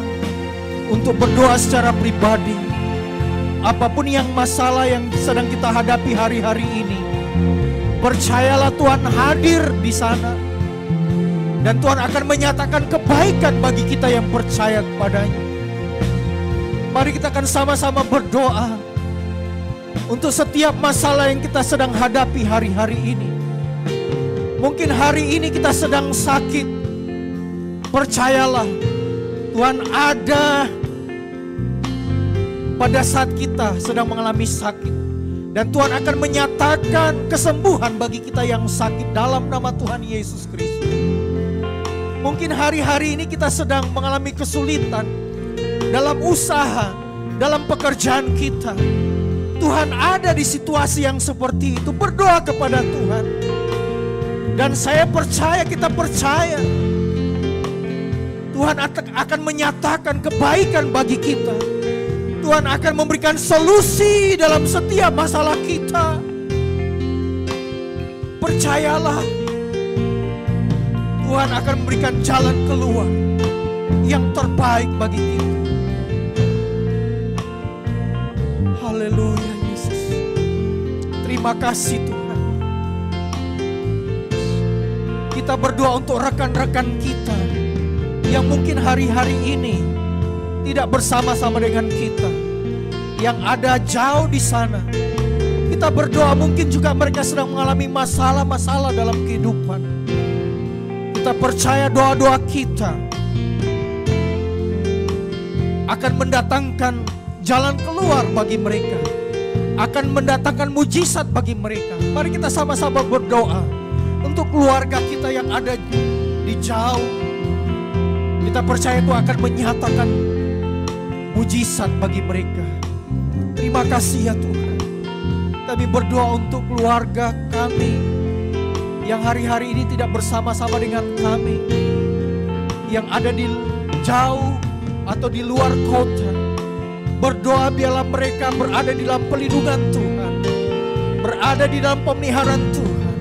Speaker 1: untuk berdoa secara pribadi. Apapun yang masalah yang sedang kita hadapi hari-hari ini, percayalah Tuhan hadir di sana. Dan Tuhan akan menyatakan kebaikan bagi kita yang percaya kepadanya. Mari kita akan sama-sama berdoa untuk setiap masalah yang kita sedang hadapi hari-hari ini. Mungkin hari ini kita sedang sakit. Percayalah, Tuhan ada pada saat kita sedang mengalami sakit. Dan Tuhan akan menyatakan kesembuhan bagi kita yang sakit dalam nama Tuhan Yesus Kristus. Mungkin hari-hari ini kita sedang mengalami kesulitan dalam usaha, dalam pekerjaan kita. Tuhan ada di situasi yang seperti itu. Berdoa kepada Tuhan. Dan saya percaya, kita percaya Tuhan akan menyatakan kebaikan bagi kita. Tuhan akan memberikan solusi dalam setiap masalah kita. Percayalah, Tuhan akan memberikan jalan keluar yang terbaik bagi kita. Haleluya Yesus. Terima kasih Tuhan. Kita berdoa untuk rekan-rekan kita yang mungkin hari-hari ini tidak bersama-sama dengan kita, yang ada jauh di sana. Kita berdoa, mungkin juga mereka sedang mengalami masalah-masalah dalam kehidupan. Kita percaya doa-doa kita akan mendatangkan jalan keluar bagi mereka, akan mendatangkan mujizat bagi mereka. Mari kita sama-sama berdoa untuk keluarga kita yang ada di jauh. Kita percaya Tuhan akan menyatakan mujizat bagi mereka. Terima kasih ya Tuhan. Kami berdoa untuk keluarga kami yang hari-hari ini tidak bersama-sama dengan kami, yang ada di jauh atau di luar kota. Berdoa biarlah mereka berada di dalam pelindungan Tuhan, berada di dalam pemeliharaan Tuhan.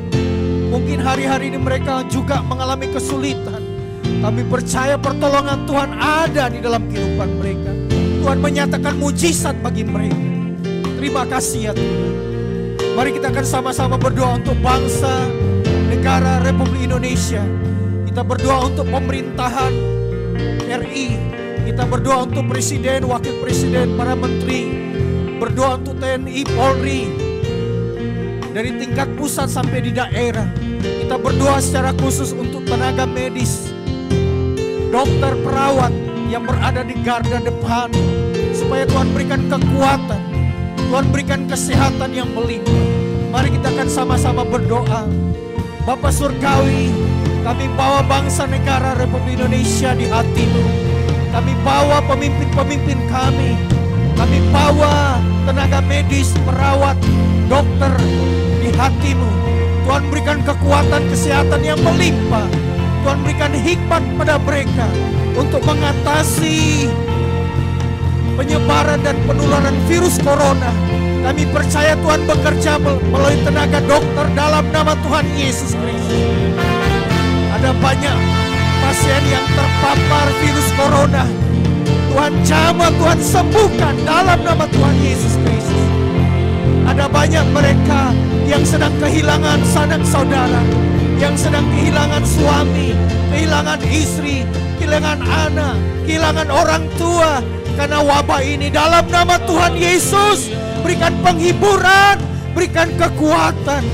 Speaker 1: Mungkin hari-hari ini mereka juga mengalami kesulitan. Kami percaya pertolongan Tuhan ada di dalam kehidupan mereka. Tuhan menyatakan mujizat bagi mereka. Terima kasih ya Tuhan. Mari kita akan sama-sama berdoa untuk bangsa, negara Republik Indonesia. Kita berdoa untuk pemerintahan RI. Kita berdoa untuk presiden, wakil presiden, para menteri. Berdoa untuk TNI, Polri. Dari tingkat pusat sampai di daerah. Kita berdoa secara khusus untuk tenaga medis, dokter, perawat yang berada di garda depan, supaya Tuhan berikan kekuatan, Tuhan berikan kesehatan yang melimpah. Mari kita akan sama-sama berdoa. Bapa Surgawi, kami bawa bangsa negara Republik Indonesia di hati-Mu. Kami bawa pemimpin-pemimpin kami. Kami bawa tenaga medis, perawat, dokter di hati-Mu. Tuhan berikan kekuatan kesehatan yang melimpah. Tuhan berikan hikmat pada mereka untuk mengatasi penyebaran dan penularan virus corona. Kami percaya Tuhan bekerja melalui tenaga dokter dalam nama Tuhan Yesus Kristus. Ada banyak pasien yang terpapar virus corona. Tuhan jamah, Tuhan sembuhkan dalam nama Tuhan Yesus Kristus. Ada banyak mereka yang sedang kehilangan sanak saudara, yang sedang kehilangan suami, kehilangan istri, kehilangan anak, kehilangan orang tua karena wabah ini. Dalam nama Tuhan Yesus, berikan penghiburan, berikan kekuatan,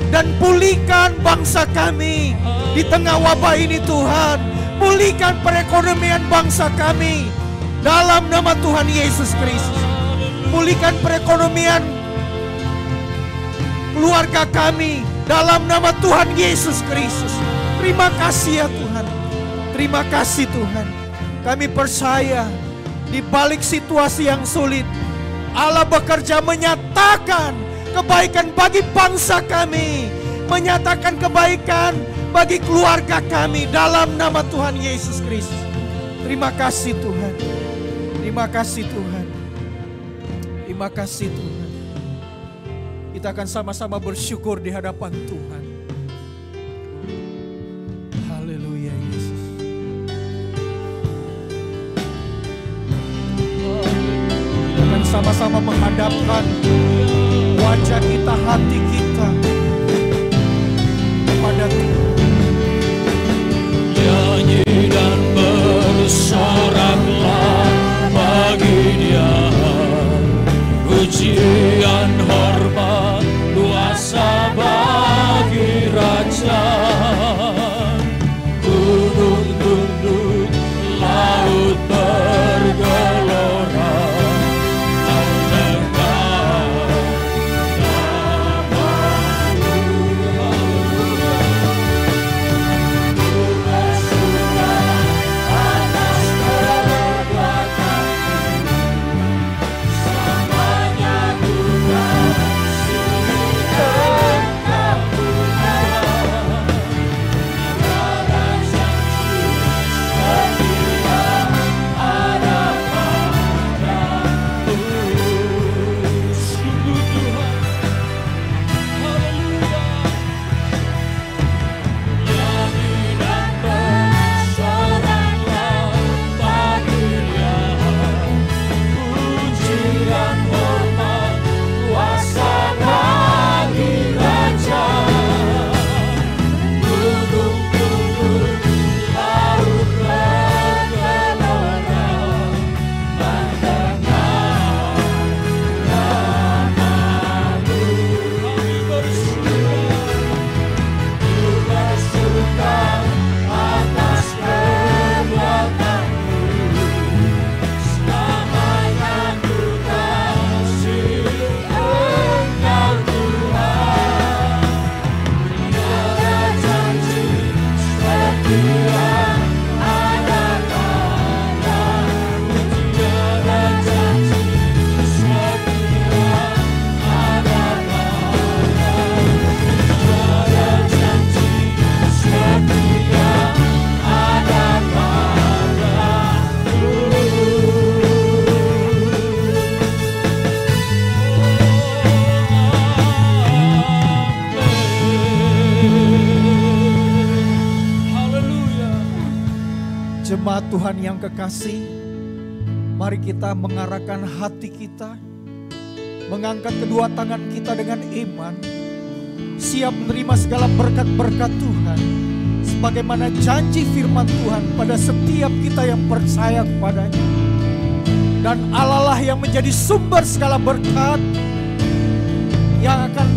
Speaker 1: dan pulihkan bangsa kami di tengah wabah ini Tuhan. Pulihkan perekonomian bangsa kami dalam nama Tuhan Yesus Kristus. Pulihkan perekonomian keluarga kami dalam nama Tuhan Yesus Kristus. Terima kasih ya Tuhan. Terima kasih Tuhan. Kami percaya di balik situasi yang sulit, Allah bekerja menyatakan kebaikan bagi bangsa kami, menyatakan kebaikan bagi keluarga kami dalam nama Tuhan Yesus Kristus. Terima kasih Tuhan. Terima kasih Tuhan. Terima kasih Tuhan. Kita akan sama-sama bersyukur di hadapan Tuhan. Haleluya Yesus. Kita akan sama-sama menghadapkan wajah kita, hati kita kepada Tuhan.
Speaker 3: Nyanyi dan bersoraklah bagi Dia, pujian hormat kuasa bagi Raja. Gunung tunduk, laut bergelora,
Speaker 1: Jemaat Tuhan yang kekasih, mari kita mengarahkan hati kita, mengangkat kedua tangan kita dengan iman, siap menerima segala berkat-berkat Tuhan, sebagaimana janji firman Tuhan pada setiap kita yang percaya kepadanya. Dan Allah lah yang menjadi sumber segala berkat, yang akan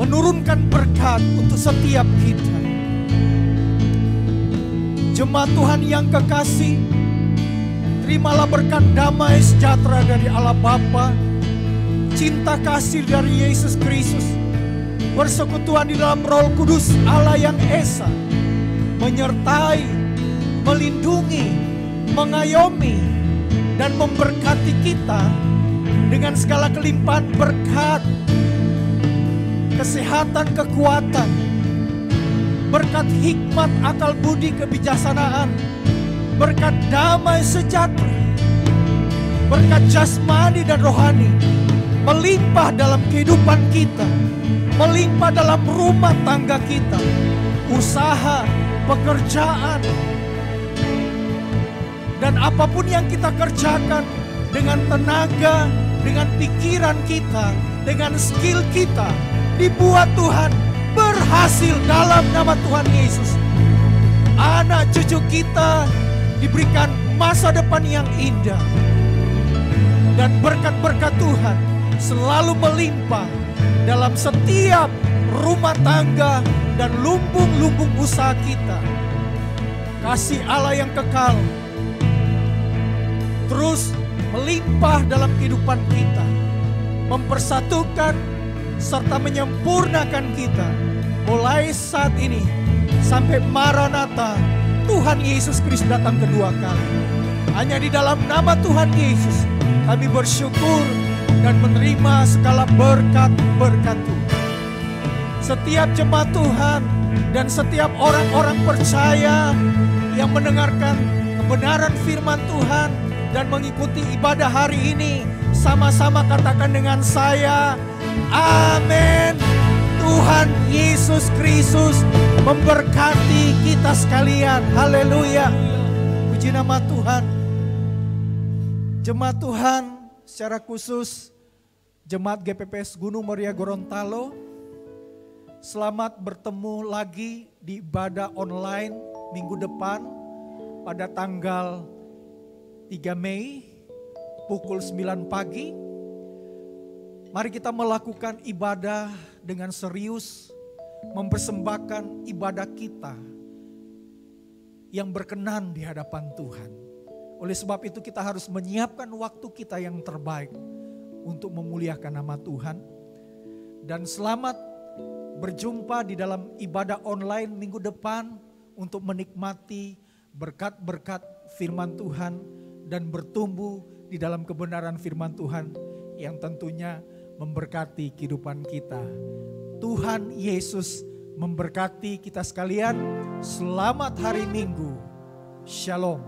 Speaker 1: menurunkan berkat untuk setiap kita. Jemaat Tuhan yang kekasih, terimalah berkat damai sejahtera dari Allah Bapa, cinta kasih dari Yesus Kristus, persekutuan di dalam Roh Kudus Allah yang Esa, menyertai, melindungi, mengayomi, dan memberkati kita dengan segala kelimpahan berkat, kesehatan, kekuatan, berkat hikmat, akal budi, kebijaksanaan, berkat damai sejahtera, berkat jasmani dan rohani, melimpah dalam kehidupan kita, melimpah dalam rumah tangga kita, usaha, pekerjaan, dan apapun yang kita kerjakan dengan tenaga, dengan pikiran kita, dengan skill kita, dibuat Tuhan berhasil dalam nama Tuhan Yesus. Anak cucu kita diberikan masa depan yang indah, dan berkat-berkat Tuhan selalu melimpah dalam setiap rumah tangga dan lumbung-lumbung usaha kita. Kasih Allah yang kekal terus melimpah dalam kehidupan kita, mempersatukan serta menyempurnakan kita mulai saat ini sampai Maranatha, Tuhan Yesus Kristus datang kedua kali. Hanya di dalam nama Tuhan Yesus kami bersyukur dan menerima segala berkat-berkat Tuhan. Setiap jemaat Tuhan dan setiap orang-orang percaya yang mendengarkan kebenaran firman Tuhan dan mengikuti ibadah hari ini, sama-sama katakan dengan saya, amin. Tuhan Yesus Kristus memberkati kita sekalian. Haleluya. Puji nama Tuhan. Jemaat Tuhan, secara khusus Jemaat GPPS Gunung Moria Gorontalo, selamat bertemu lagi di ibadah online minggu depan pada tanggal 3 Mei pukul 9 pagi. Mari kita melakukan ibadah dengan serius, mempersembahkan ibadah kita yang berkenan di hadapan Tuhan. Oleh sebab itu kita harus menyiapkan waktu kita yang terbaik untuk memuliakan nama Tuhan. Dan selamat berjumpa di dalam ibadah online minggu depan untuk menikmati berkat-berkat firman Tuhan dan bertumbuh di dalam kebenaran firman Tuhan yang tentunya memberkati kehidupan kita. Tuhan Yesus memberkati kita sekalian. Selamat hari Minggu. Shalom.